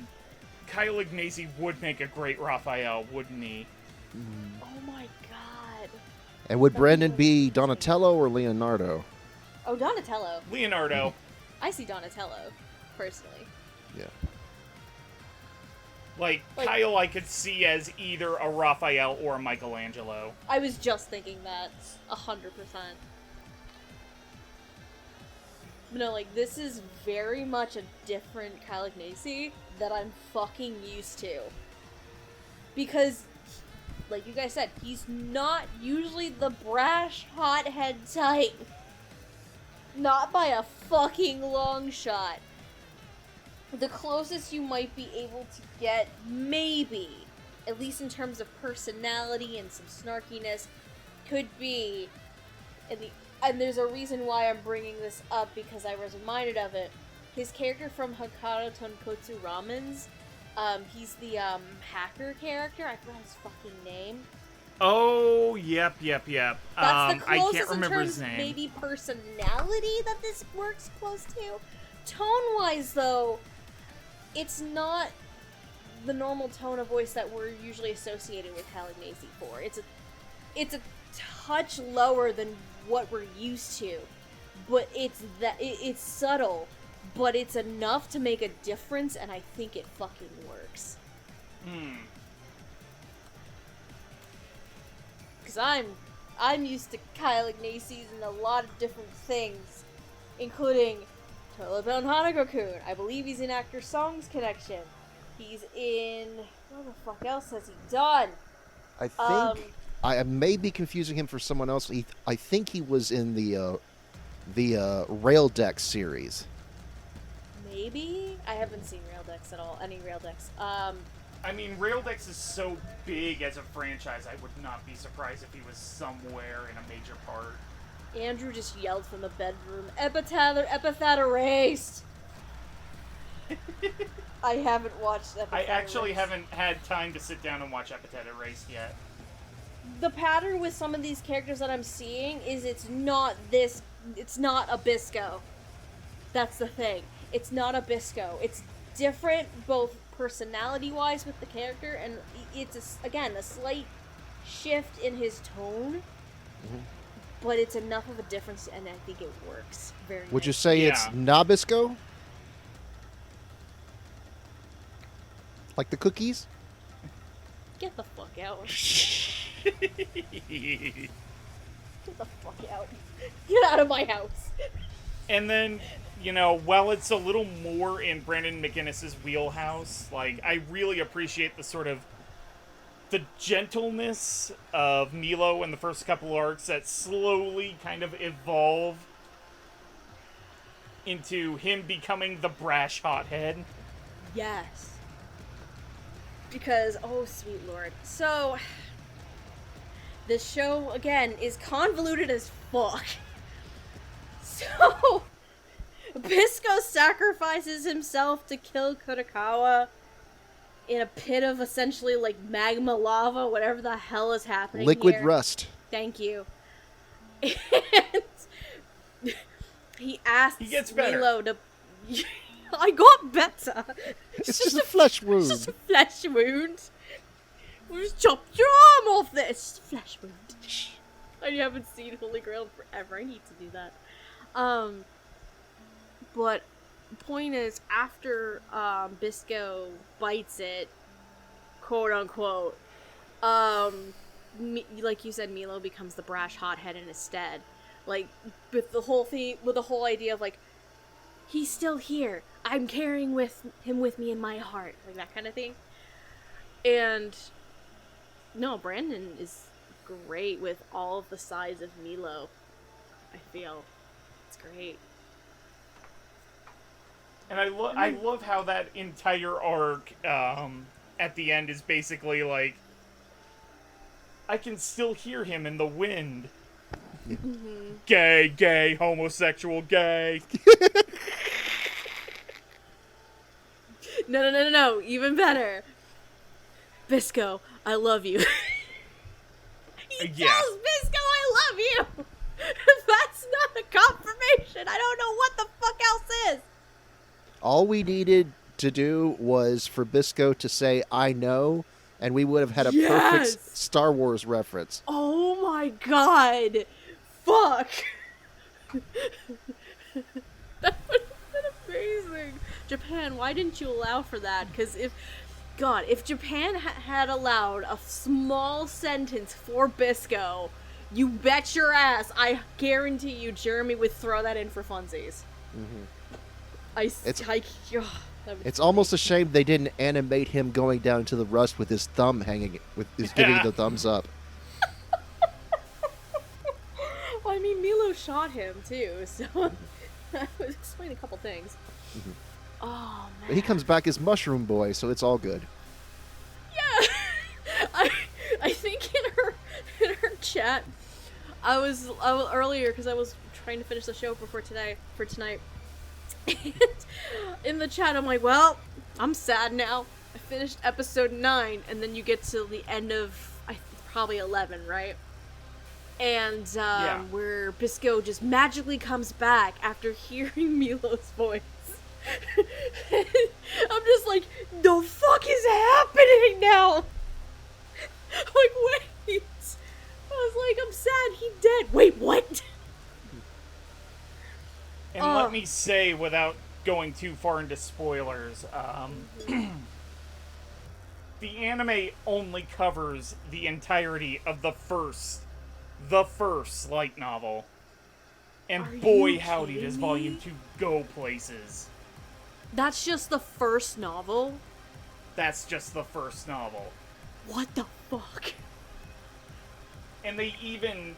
Kyle Ignacy would make a great Raphael, wouldn't he? oh my god. And would Brandon be Donatello or Leonardo? Oh, Donatello. Leonardo. I see Donatello, personally. Yeah. Like, Like- Kyle I could see as either a Raphael or a Michelangelo. I was just thinking that 100%. But no, like, this is very much a different Kyle Ignacy that I'm fucking used to. Because, like you guys said, he's not usually the brash, hothead type. Not by a fucking long shot. The closest you might be able to get, maybe, at least in terms of personality and some snarkiness, could be, and there's a reason why I'm bringing this up, because I was reminded of it. His character from Hikaru Tonkotsu Ramens, he's the hacker character. I forgot his fucking name. Oh, yep. That's the I closest can't remember in terms his name. maybe personality that this works close to. Tone-wise, though, it's not the normal tone of voice that we're usually associated with Kyle Ignacy for. It's a touch lower than what we're used to, but it's subtle, but it's enough to make a difference, and I think it fucking works. Because I'm used to Kyle Ignacy's in a lot of different things, including Toilet Bound Hanako-kun. I believe he's in Actor Songs Connection. He's in... what the fuck else has he done? I think I may be confusing him for someone else. I think he was in the Rail Deck series. Maybe? I haven't seen Rail Decks at all. Any Rail Decks. I mean, Raildex is so big as a franchise, I would not be surprised if he was somewhere in a major part. Andrew just yelled from the bedroom, Epithet erased! I haven't watched Epithet I actually Erased. haven't had time to sit down and watch Epithet Erased yet. The pattern with some of these characters that I'm seeing is it's not a Bisco. That's the thing. It's not a Bisco. It's different both personality-wise with the character, and it's, again, a slight shift in his tone, but it's enough of a difference, and I think it works very Would you nicely. say Yeah. it's Nabisco? Like the cookies? Get the fuck out. Get the fuck out. Get out of my house. And then, you know, while it's a little more in Brandon McGinnis's wheelhouse, like, I really appreciate the sort of the gentleness of Milo in the first couple arcs that slowly kind of evolve into him becoming the brash hothead. Yes. Because, oh sweet lord. So, this show, again, is convoluted as fuck. So, Bisco sacrifices himself to kill Kurakawa in a pit of essentially, like, magma lava, whatever the hell is happening Liquid here. rust. Thank you. And he asks He gets better. Milo to... I got better. It's just a flesh wound. It's just a flesh wound. We'll just chop your arm off there. It's just a flesh wound. I haven't seen Holy Grail forever. I need to do that. But the point is, after Bisco bites it, quote unquote, like you said, Milo becomes the brash hothead in his stead. Like, with the whole thing, with the whole idea of like, he's still here. I'm carrying him with me in my heart, like that kind of thing. And no, Brandon is great with all of the sides of Milo. I feel it's great. And I love how that entire arc at the end is basically like, I can still hear him in the wind. Gay, homosexual, gay. No. Even better. Bisco, I love you. He tells Bisco, I love you. That's not a confirmation. I don't know what the fuck else is. All we needed to do was for Bisco to say, I know, and we would have had a perfect Star Wars reference. Oh my god. Fuck. That would have been amazing. Japan, why didn't you allow for that? Because if Japan had allowed a small sentence for Bisco, you bet your ass, I guarantee you, Jeremy would throw that in for funsies. It's almost a shame they didn't animate him going down to the rust with his thumb hanging, giving the thumbs up. Well, I mean, Milo shot him too, so that would explain a couple things. Oh man. But he comes back as Mushroom Boy, so it's all good. Yeah, I think in her chat, I was earlier because I was trying to finish the show for tonight. And in the chat, I'm like, well, I'm sad now. I finished episode 9, and then you get to the end of probably 11, right? And where Bisco just magically comes back after hearing Milo's voice. I'm just like, the fuck is happening now? I'm like, wait. I was like, I'm sad, he dead. Wait, what? And let me say, without going too far into spoilers, the anime only covers the entirety of the first light novel. And boy howdy does Volume 2 go places. That's just the first novel? That's just the first novel. What the fuck? And they even...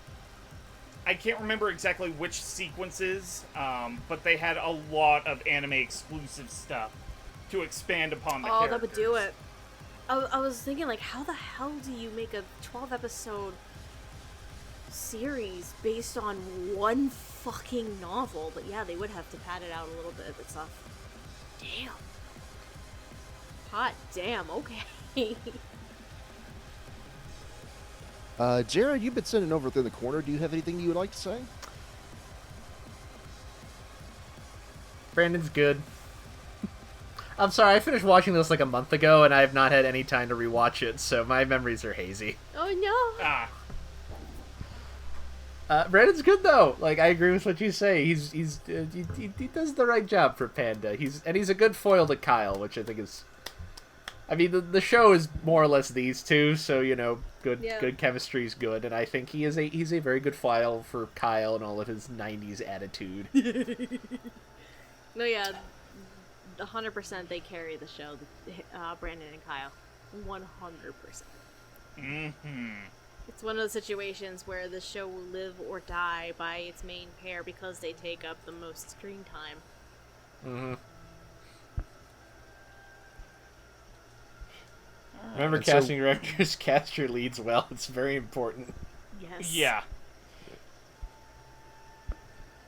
I can't remember exactly which sequences, but they had a lot of anime-exclusive stuff to expand upon the characters. Oh, that would do it. I was thinking, like, how the hell do you make a 12-episode series based on one fucking novel? But yeah, they would have to pad it out a little bit with stuff. Damn. Hot damn, okay. Jared, you've been sitting over there in the corner. Do you have anything you would like to say? Brandon's good. I'm sorry, I finished watching this like a month ago, and I have not had any time to rewatch it, so my memories are hazy. Oh no. Brandon's good though. Like, I agree with what you say. He does the right job for Panda. He's a good foil to Kyle, which I think is. I mean, the show is more or less these two, so good chemistry is good, and I think he's a very good foil for Kyle and all of his '90s attitude. No, yeah, 100% they carry the show, Brandon and Kyle, 100%. Mm-hmm. It's one of those situations where the show will live or die by its main pair because they take up the most screen time. Mm-hmm. Remember, casting directors, cast your leads well. It's very important. Yes. Yeah.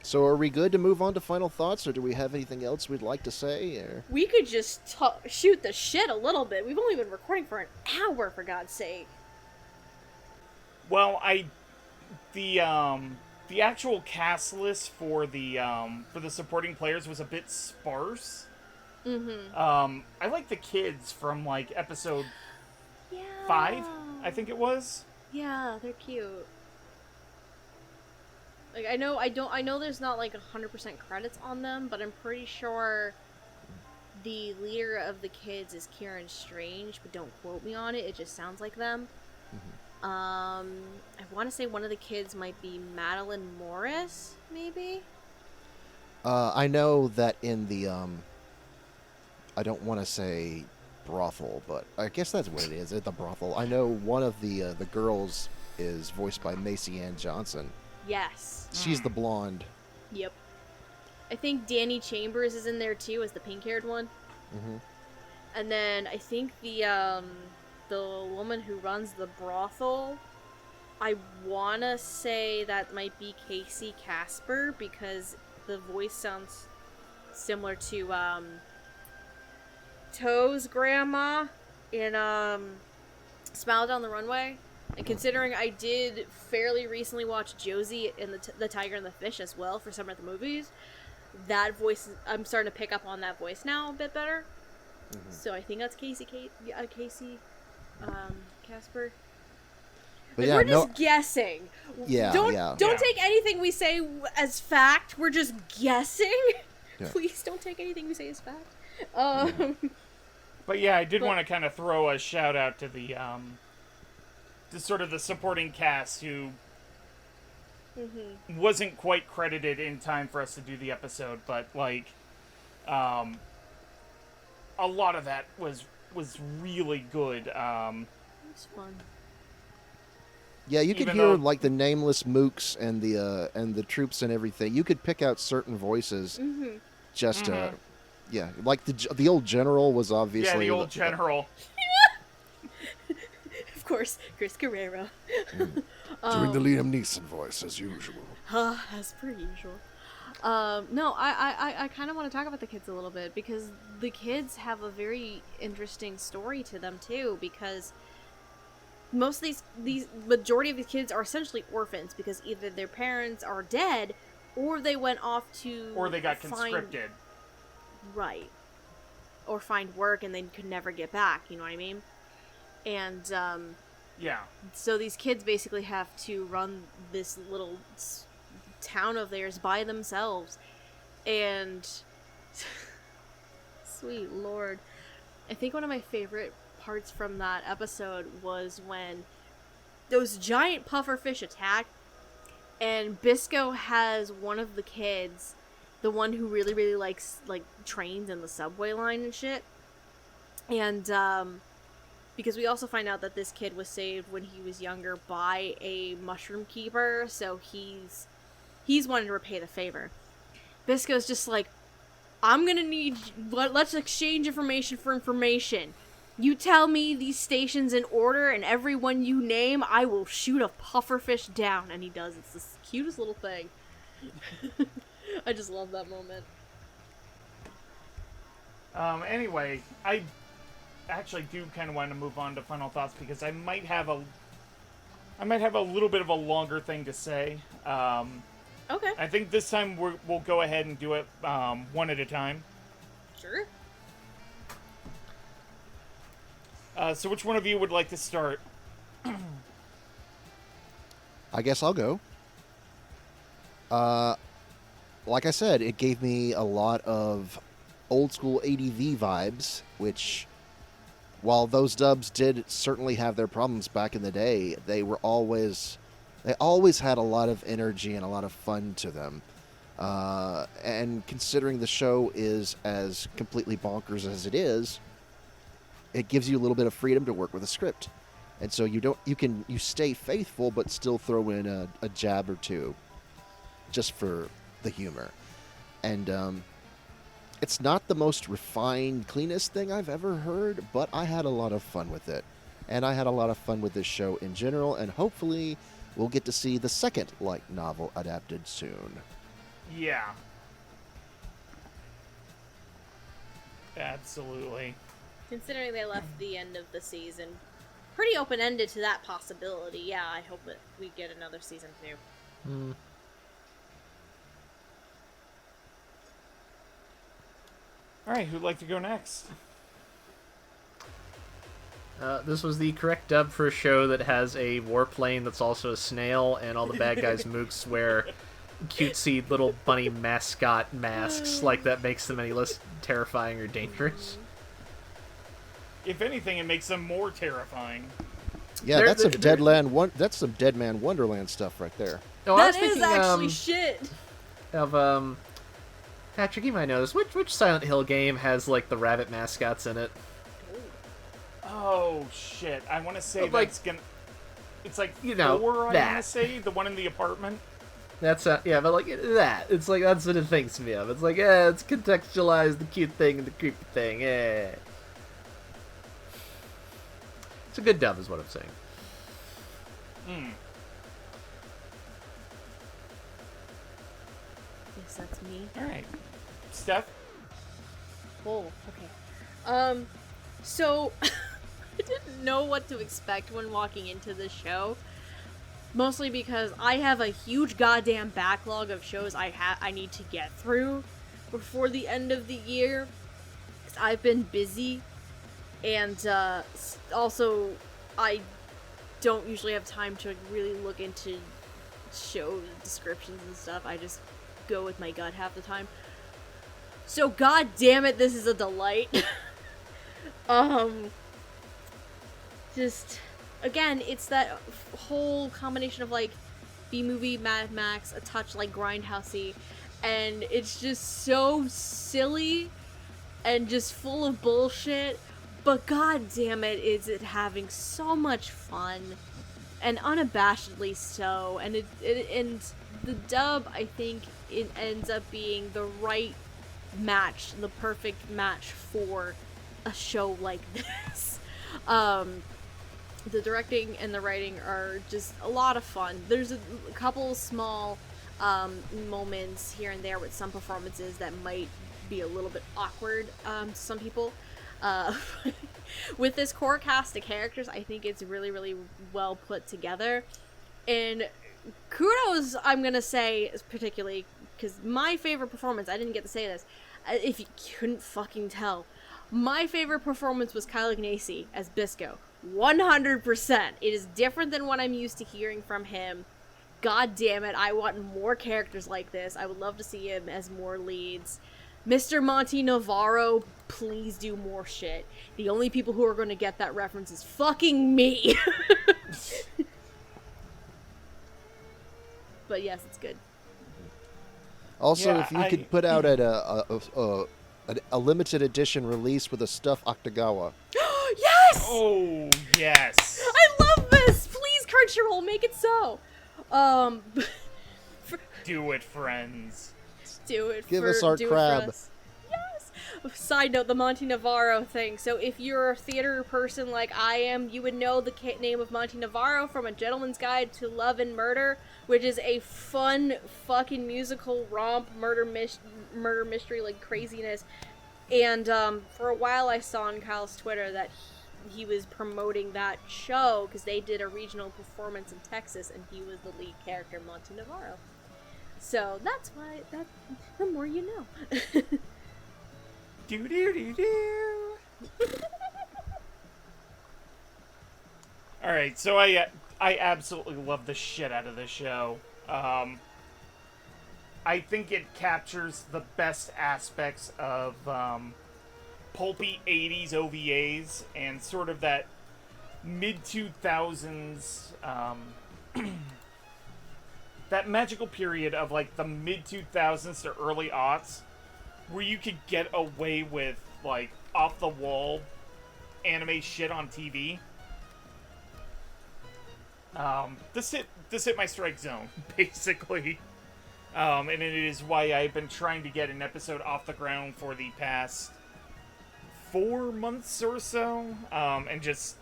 So are we good to move on to final thoughts, or do we have anything else we'd like to say? Or... We could just shoot the shit a little bit. We've only been recording for an hour, for God's sake. Well, the actual cast list for the supporting players was a bit sparse. Mm-hmm. I like the kids from like episode 5, I think it was. Yeah, they're cute. Like, I know there's not like 100% credits on them, but I'm pretty sure the leader of the kids is Kieran Strange, but don't quote me on it. It just sounds like them. Mm-hmm. I want to say one of the kids might be Madeline Morris, maybe? I know that in the, I don't want to say brothel, but I guess that's what it is, the brothel. I know one of the girls is voiced by Macy Ann Johnson. Yes. She's the blonde. Yep. I think Danny Chambers is in there too as the pink-haired one. Mm-hmm. And then I think the woman who runs the brothel, I wanna say that might be Casey Casper because the voice sounds similar to Toe's grandma in Smile Down the Runway. And considering I did fairly recently watch Josie in the Tiger and the Fish as well for some of the movies, that voice, I'm starting to pick up on that voice now a bit better. Mm-hmm. So I think that's Casey Casper. But we're just guessing. Don't take anything we say as fact. We're just guessing. Yeah. Please don't take anything we say as fact. But yeah, I did want to kind of throw a shout out to the sort of the supporting cast who wasn't quite credited in time for us to do the episode, but like a lot of that was really good. It was fun. Yeah, you could hear like the nameless mooks and the troops and everything. You could pick out certain voices. Just yeah, like the old general was obviously the old general. Of course, Chris Carrero. Doing the Liam Neeson voice as usual. As per usual. No, I kind of want to talk about the kids a little bit because the kids have a very interesting story to them too. Because most of these majority of the kids are essentially orphans because either their parents are dead or they went off to or they got conscripted. Right. Or find work and they could never get back, you know what I mean? And yeah. So these kids basically have to run this little town of theirs by themselves. And sweet lord. I think one of my favorite parts from that episode was when those giant pufferfish attack and Bisco has one of the kids, the one who really, really likes, like, trains in the subway line and shit. And, because we also find out that this kid was saved when he was younger by a mushroom keeper, so he's wanting to repay the favor. Bisco's just like, I'm gonna need, let's exchange information for information. You tell me these stations in order, and every one you name, I will shoot a pufferfish down. And he does. It's the cutest little thing. I just love that moment. Anyway, I actually do kind of want to move on to final thoughts because I might have a little bit of a longer thing to say. Okay. I think this time we'll go ahead and do it one at a time. Sure. So which one of you would like to start? I guess I'll go. Like I said, it gave me a lot of old school ADV vibes, which, while those dubs did certainly have their problems back in the day, they always had a lot of energy and a lot of fun to them. And considering the show is as completely bonkers as it is, it gives you a little bit of freedom to work with a script. And so you stay faithful, but still throw in a jab or two just for the humor. And it's not the most refined, cleanest thing I've ever heard, but I had a lot of fun with it. And I had a lot of fun with this show in general, and hopefully we'll get to see the second light novel adapted soon. Yeah. Absolutely. Considering they left the end of the season pretty open-ended to that possibility, yeah, I hope that we get another season 2. Alright, who'd like to go next? This was the correct dub for a show that has a warplane that's also a snail, and all the bad guys' mooks wear cutesy little bunny mascot masks, like that makes them any less terrifying or dangerous. If anything, it makes them more terrifying. Yeah, that's some Dead Man Wonderland stuff right there. Oh, that is actually shit. Of Patrick, you might know this. Which Silent Hill game has like the rabbit mascots in it? Oh shit! I want to say like, that's gonna. It's like 4. that. I want to say the one in the apartment. That's yeah, but like that. It's like that's what it thinks me of. It's like it's contextualize the cute thing and the creepy thing. Yeah. It's a good dub, is what I'm saying. Yes, that's me. All right, Steph. Oh, okay. So I didn't know what to expect when walking into the show. Mostly because I have a huge goddamn backlog of shows I need to get through before the end of the year. 'Cause I've been busy, and also I don't usually have time to really look into show descriptions and stuff. I just go with my gut half the time. So god damn it, this is a delight. Just again, it's that whole combination of like B-movie, Mad Max, a touch like Grindhousey, and it's just so silly and just full of bullshit. But god damn it, is it having so much fun, and unabashedly so. And and the dub, I think, it ends up being the right match, the perfect match for a show like this. The directing and the writing are just a lot of fun. There's a couple small moments here and there with some performances that might be a little bit awkward to some people. With this core cast of characters, I think it's really, really well put together. And kudos, I'm gonna say, particularly, because my favorite performance, I didn't get to say this, if you couldn't fucking tell, my favorite performance was Kyle Ignacy as Bisco. 100%. It is different than what I'm used to hearing from him. God damn it, I want more characters like this. I would love to see him as more leads. Mr. Monty Navarro, please do more shit. The only people who are going to get that reference is fucking me. But yes, it's good. Also, Yeah, if you could put out a limited edition release with a stuffed Octogawa. Yes! Oh, yes. I love this! Please, Crunchyroll, make it so. Do it, friends. Do it. Give us our crab. Yes. Side note: the Monty Navarro thing. So, if you're a theater person like I am, you would know the name of Monty Navarro from A Gentleman's Guide to Love and Murder, which is a fun, fucking musical romp, murder mystery, like craziness. And for a while, I saw on Kyle's Twitter that he was promoting that show because they did a regional performance in Texas, and he was the lead character, Monty Navarro. So that's why the more you know. Do do do do. All right, so I absolutely love the shit out of this show. I think it captures the best aspects of pulpy 80s OVAs and sort of that mid-2000s, that magical period of like the mid-2000s to early aughts, where you could get away with like off-the-wall anime shit on TV. This hit my strike zone, basically. And it is why I've been trying to get an episode off the ground for the past 4 months or so, and just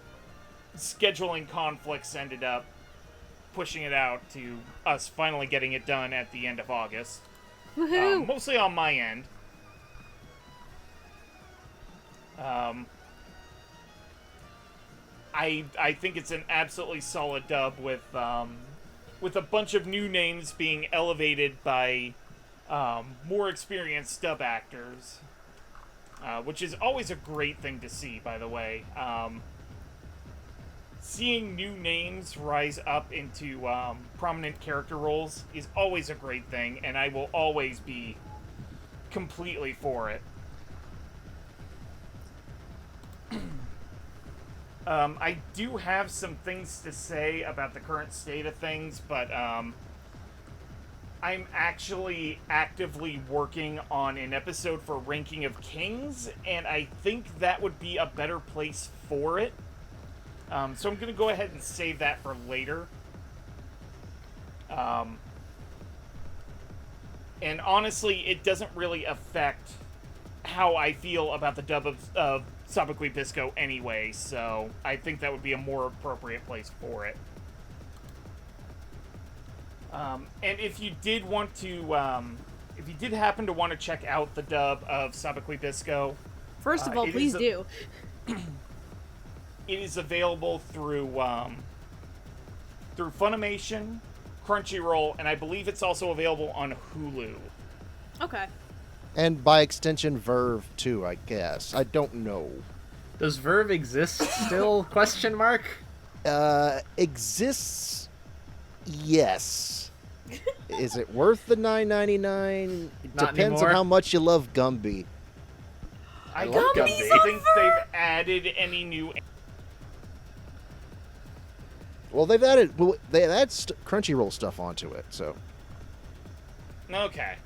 scheduling conflicts ended up pushing it out to us finally getting it done at the end of August. Woohoo! Mostly on my end. I think it's an absolutely solid dub with a bunch of new names being elevated by more experienced dub actors, which is always a great thing to see, by the way. Seeing new names rise up into prominent character roles is always a great thing, and I will always be completely for it. I do have some things to say about the current state of things, but I'm actually actively working on an episode for Ranking of Kings, and I think that would be a better place for it. So I'm going to go ahead and save that for later. And honestly, it doesn't really affect how I feel about the dub of Sabikui Bisco anyway, so I think that would be a more appropriate place for it. And if you did want to, if you did happen to want to check out the dub of Sabikui Bisco, First of all, please do. It is available through Funimation, Crunchyroll, and I believe it's also available on Hulu. Okay. And by extension, Verve too, I guess. I don't know. Does Verve exist still? Question mark. Exists. Yes. Is it worth the $9.99? Not Depends anymore. on how much you love Gumby. I love don't Gumby. think they've added any new. Well, they've added Crunchyroll stuff onto it, so. Okay.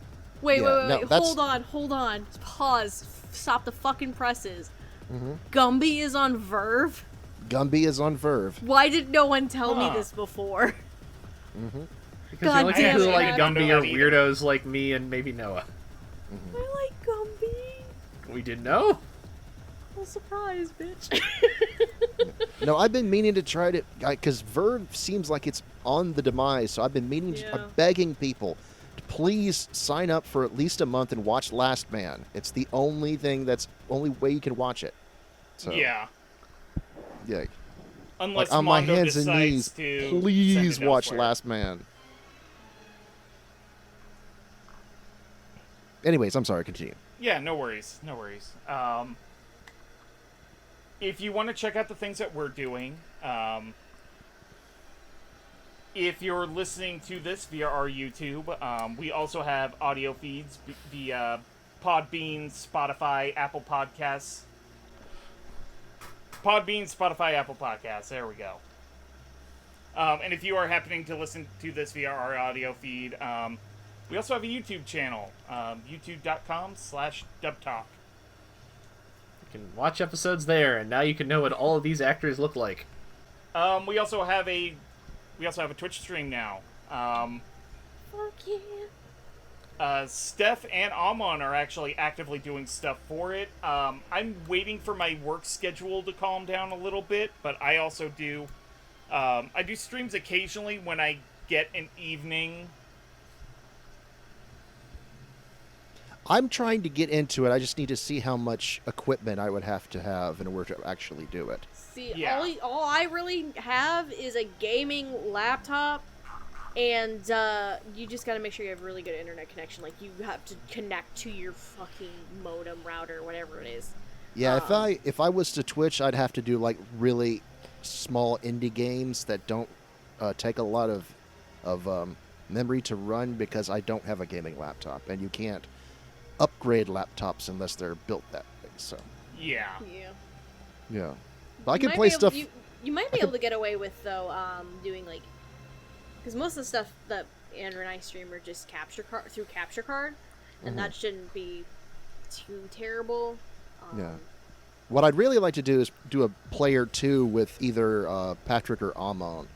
Wait, Yeah, no, wait. that's- Hold on. Pause. Stop the fucking presses. Mm-hmm. Gumby is on Verve? Gumby is on Verve. Why did no one tell me Huh. this before? Mm-hmm. Because God the only people damn who it, like I Gumby don't are know weirdos like me and maybe Noah. I like Gumby. We didn't know. I'm surprised, bitch. No, I've been meaning to try to, because Verve seems like it's on the demise, so I've been meaning to, Yeah. I'm begging people to please sign up for at least a month and watch Last Man. It's the only way you can watch it. So, Yeah. Yeah. Unless Like, on my Mondo hands and decides knees, to please send it watch elsewhere. Last Man. Anyways, I'm sorry, continue. Yeah, no worries. No worries. If you want to check out the things that we're doing, if you're listening to this via our YouTube, we also have audio feeds via Podbean, Spotify, Apple Podcasts. There we go. And if you are happening to listen to this via our audio feed, we also have a YouTube channel, youtube.com/dubtalk. You can watch episodes there, and now you can know what all of these actors look like. We also have a Twitch stream now. Fuck yeah. Steph and Amon are actually actively doing stuff for it. I'm waiting for my work schedule to calm down a little bit, but I also do. I do streams occasionally when I get an evening. I'm trying to get into it. I just need to see how much equipment I would have to have in order to actually do it. See, Yeah. all I really have is a gaming laptop, and you just gotta make sure you have really good internet connection. Like, you have to connect to your fucking modem router, whatever it is. Yeah, if I was to Twitch, I'd have to do like really small indie games that don't take a lot of memory to run because I don't have a gaming laptop, and you can't upgrade laptops unless they're built that way. So Yeah. Yeah. yeah, but I You can might play be able- stuff. You might be able to get away with, though, doing, like... Because most of the stuff that Andrew and I stream are just through Capture Card, and that shouldn't be too terrible. Yeah. What I'd really like to do is do a player 2 with either Patrick or Amon.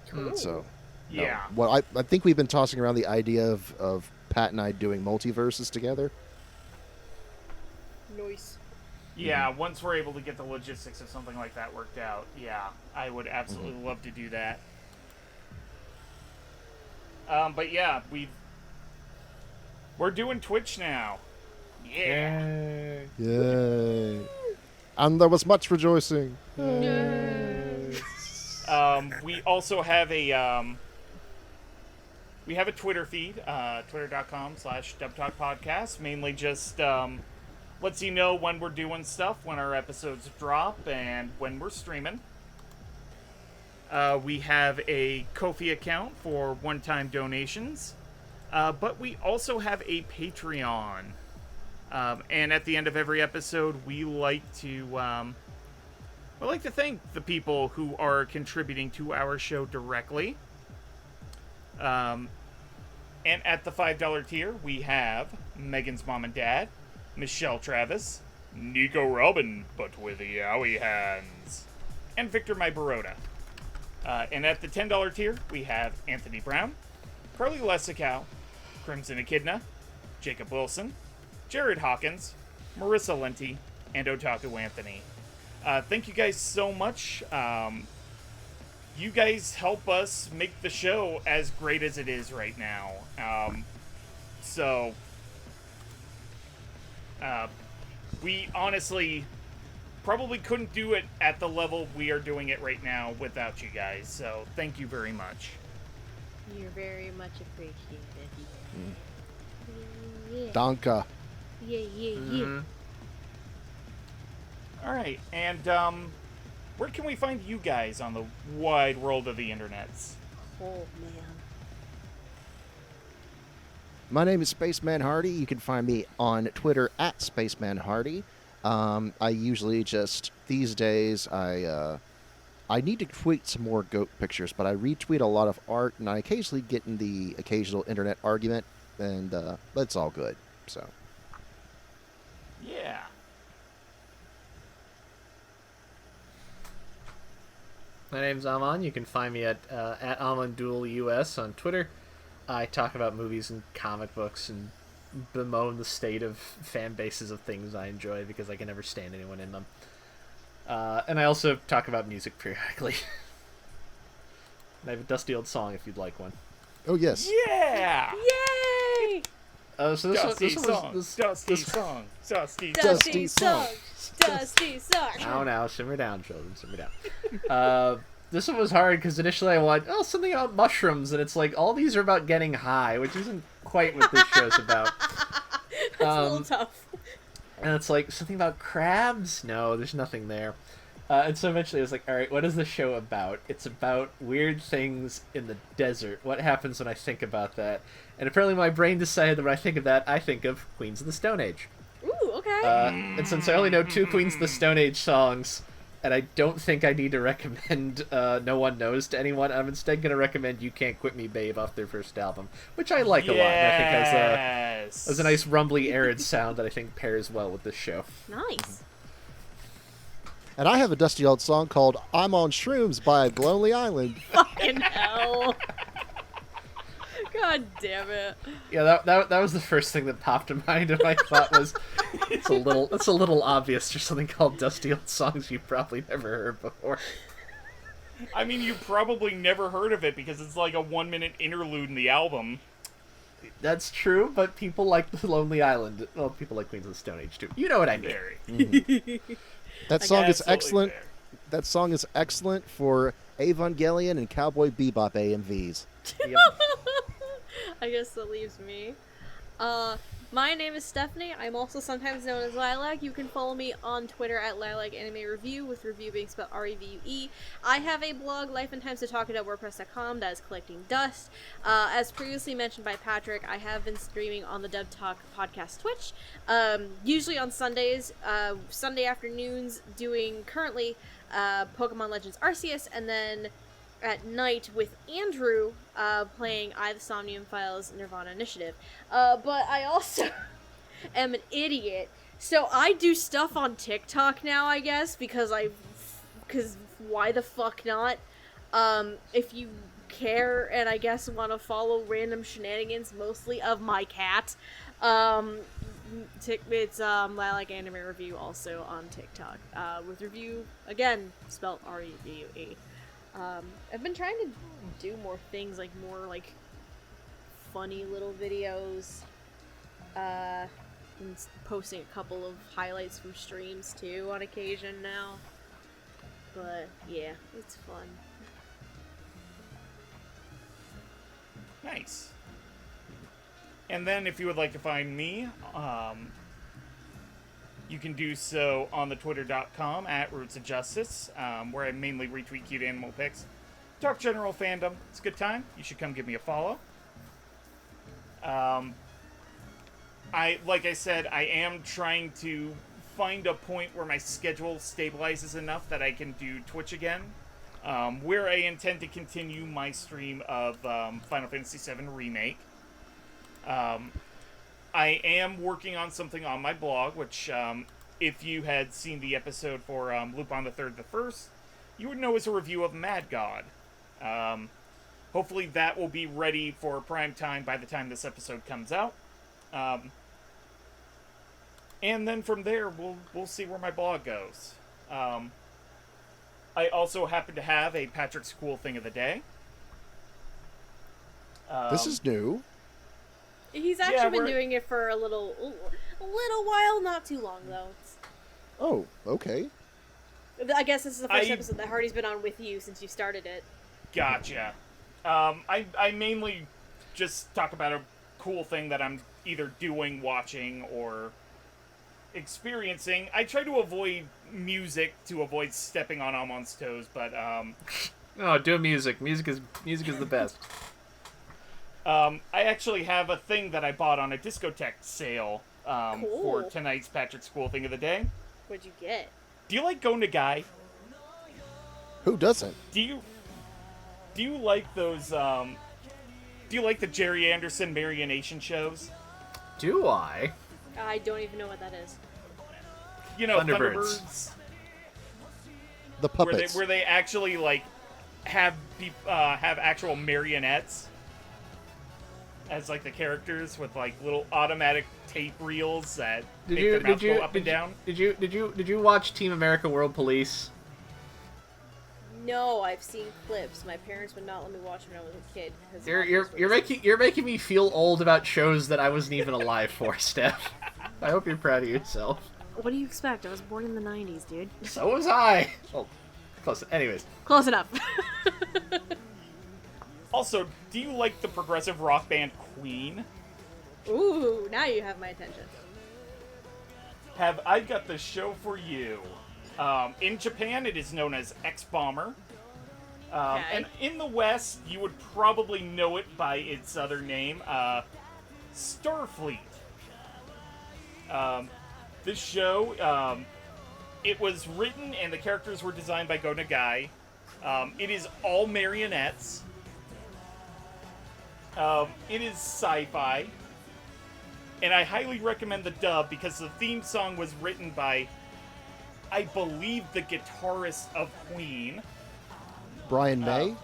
Cool. So Yeah. well, I think we've been tossing around the idea of Pat and I doing multiverses together. Nice. Yeah, once we're able to get the logistics of something like that worked out, yeah, I would absolutely love to do that. But yeah, we're doing Twitch now. Yeah. Yay! And there was much rejoicing. We also have a Twitter feed, twitter.com/dubtalkpodcast. Mainly just lets you know when we're doing stuff, when our episodes drop, and when we're streaming. We have a Ko-fi account for one-time donations, but we also have a Patreon. And at the end of every episode, we like to thank the people who are contributing to our show directly. And at the $5 tier, we have Megan's mom and dad, Michelle Travis, Nico Robin, but with yowie hands, and Victor My Baroda. And at the $10 tier, we have Anthony Brown, Carly Lessicow, Crimson Echidna, Jacob Wilson, Jared Hawkins, Marissa Lenti, and Otaku Anthony. Thank you guys so much. You guys help us make the show as great as it is right now. we honestly probably couldn't do it at the level we are doing it right now without you guys. So thank you very much. You're very much appreciated. Yeah. Danka. Yeah. Mm-hmm. All right, and where can we find you guys on the wide world of the internets? Oh, man. My name is Spaceman Hardy. You can find me on Twitter at Spaceman Hardy. I usually just, these days, I need to tweet some more goat pictures, but I retweet a lot of art, and I occasionally get in the occasional internet argument, and but it's all good. So. Yeah. My name's Amon. You can find me at AmonDuelUS on Twitter. I talk about movies and comic books and bemoan the state of fan bases of things I enjoy because I can never stand anyone in them. And I also talk about music periodically. And I have a dusty old song if you'd like one. Oh, yes. Yeah! Yay! So this Dusty one song. was Dusty song. Dusty song. Dusty song. Dusty song. Now, simmer down, children, simmer down. This one was hard because initially I wanted, something about mushrooms, and it's like, all these are about getting high, which isn't quite what this show's about. That's a little tough. And it's like, something about crabs? No, there's nothing there. And so eventually I was like, alright, what is the show about? It's about weird things in the desert. What happens when I think about that? And apparently my brain decided that when I think of that, I think of Queens of the Stone Age. Ooh, okay. And since I only know 2 Queens of the Stone Age songs, and I don't think I need to recommend No One Knows to anyone, I'm instead going to recommend You Can't Quit Me, Babe off their first album, which I like a lot. And I think has a nice rumbly, arid sound that I think pairs well with this show. Nice. And I have a dusty old song called I'm on Shrooms by Lonely Island. Fucking hell. God damn it. Yeah, that was the first thing that popped in mind, and I thought was it's a little obvious. There's something called dusty old songs you've probably never heard before. I mean, you probably never heard of it because it's like a 1-minute interlude in the album. That's true, but people like the Lonely Island. Well, people like Queens of the Stone Age too. You know what I mean. Very. That song is Absolutely excellent. fair. That song is excellent for Evangelion and Cowboy Bebop AMVs. Yep. I guess that leaves me. My name is Stephanie. I'm also sometimes known as Lilac. You can follow me on Twitter at Lilac Anime Review, with review being spelled R-E-V-U-E. I have a blog, lifeandtimes2talk.wordpress.com, that is collecting dust. As previously mentioned by Patrick, I have been streaming on the Dub Talk podcast Twitch, usually on Sundays, Sunday afternoons, doing currently Pokemon Legends Arceus, and then at night with Andrew, playing I, the Somnium Files Nirvana Initiative. But I also am an idiot, so I do stuff on TikTok now, I guess, because why the fuck not? If you care and I guess want to follow random shenanigans, mostly of my cat, it's Lilac Anime Review also on TikTok, with review, again, spelled R-E-V-U-E. I've been trying to do more things, like more like funny little videos, and posting a couple of highlights from streams too on occasion now. But yeah, it's fun. Nice. And then if you would like to find me, you can do so on the twitter.com at Roots of Justice, where I mainly retweet cute animal pics. Talk general fandom. It's a good time. You should come give me a follow. Like I said, I am trying to find a point where my schedule stabilizes enough that I can do Twitch again, where I intend to continue my stream of Final Fantasy VII Remake. I am working on something on my blog, which, if you had seen the episode for Lupin the Third the First, you would know is a review of Mad God. Hopefully that will be ready for prime time by the time this episode comes out. And then from there, we'll see where my blog goes. I also happen to have a Patrick's Cool Thing of the Day. This is new. He's actually been doing it for a little A little while, not too long though. Oh, okay. I guess this is the first episode that Hardy's been on with you since you started it. Gotcha. I mainly just talk about a cool thing that I'm either doing, watching, or experiencing. I try to avoid music to avoid stepping on Amon's toes, but Oh, do music. Music is the best. I actually have a thing that I bought on a discotheque sale Cool. for tonight's Patrick's Cool Thing of the Day. What'd you get? Do you like Kikoenai? Who doesn't? Do you like those do you like the Jerry Anderson marionation shows? Do I? I don't even know what that is. You know, Thunderbirds. Thunderbirds, The puppets. where they actually like have actual marionettes as like the characters with like little automatic tape reels that make their mouth go up and down. Did you watch Team America World Police? No, I've seen clips. My parents would not let me watch when I was a kid. 'cause You're making me feel old about shows that I wasn't even alive for, Steph. I hope you're proud of yourself. What do you expect? I was born in the 90s, dude. So was I. Oh, close. Anyways. Close enough. Also, do you like the progressive rock band Queen? Ooh, now you have my attention. Have I got the show for you? In Japan, it is known as X-Bomber. Okay. And in the West, you would probably know it by its other name, Starfleet. This show, it was written and the characters were designed by Go Nagai. It is all marionettes. It is sci-fi. And I highly recommend the dub because the theme song was written by, I believe, the guitarist of Queen. Brian May?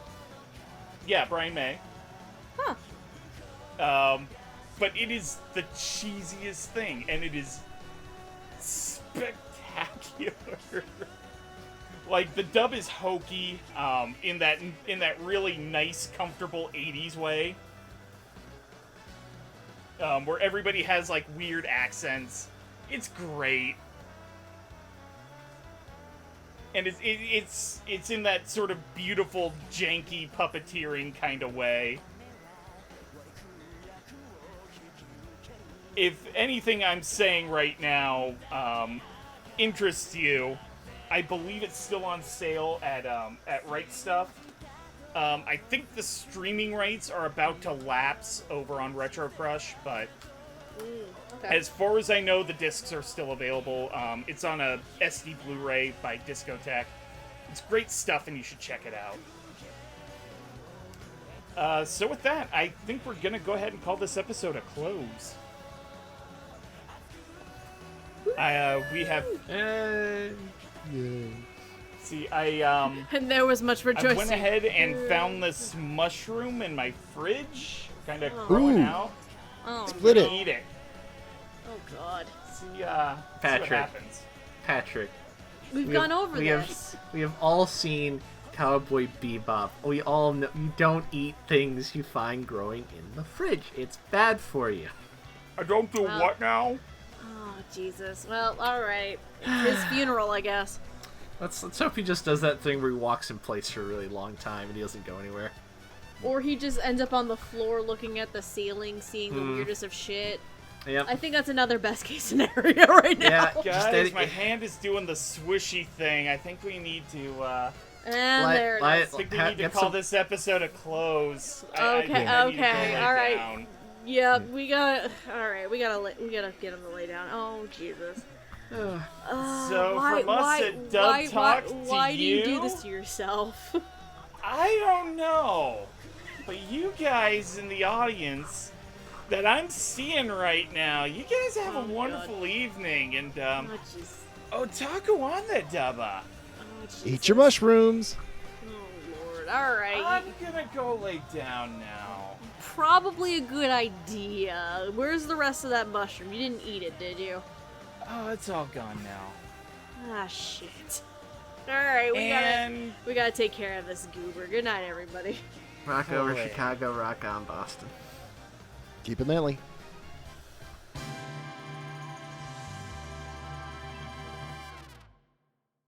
Yeah, Brian May. Huh. But it is the cheesiest thing, and it is spectacular. Like, the dub is hokey, in that really nice, comfortable 80s way. Where everybody has, like, weird accents. It's great. And it's in that sort of beautiful, janky puppeteering kind of way. If anything I'm saying right now interests you, I believe it's still on sale at Right Stuff. I think the streaming rights are about to lapse over on Retro Crush, but Okay. as far as I know, the discs are still available. It's on a SD Blu-ray by Discotheque. It's great stuff, and you should check it out. So with that, I think we're going to go ahead and call this episode a close. We have... See, And there was much I rejoicing. went ahead and found this mushroom in my fridge, kind of growing Ooh. out. Oh, Split it. Eat it. oh God. See, see what Patrick. happens. Patrick. We've gone over we this. we have all seen Cowboy Bebop. We all know you don't eat things you find growing in the fridge. It's bad for you. I don't do Wow. what now? Oh, Jesus. Well, alright. It's his funeral, I guess. Let's hope he just does that thing where he walks in place for a really long time and he doesn't go anywhere. Or he just ends up on the floor looking at the ceiling, seeing the weirdest of shit. Yep. I think that's another best case scenario right now. Yeah, just Guys, my hand is doing the swishy thing. I think we need to, And there it is. I think we need to call this episode a close. I need to go lay alright. down. Yeah, we gotta. Alright, we gotta get him to lay down. Oh, Jesus. So from us at Dub Talk to why do you do you? this to yourself? I don't know. But you guys in the audience that I'm seeing right now, you guys have a wonderful evening. And, Oh, jeez. Otaku on the dubba. Oh, Jesus. Eat your mushrooms. Oh, Lord. Alright. I'm gonna go lay down now. Probably a good idea. Where's the rest of that mushroom? You didn't eat it, did you? Oh, it's all gone now. Ah, shit. Alright, And we gotta take care of this goober. Good night, everybody. Rock over Holy. Chicago, rock on Boston. Keep it manly.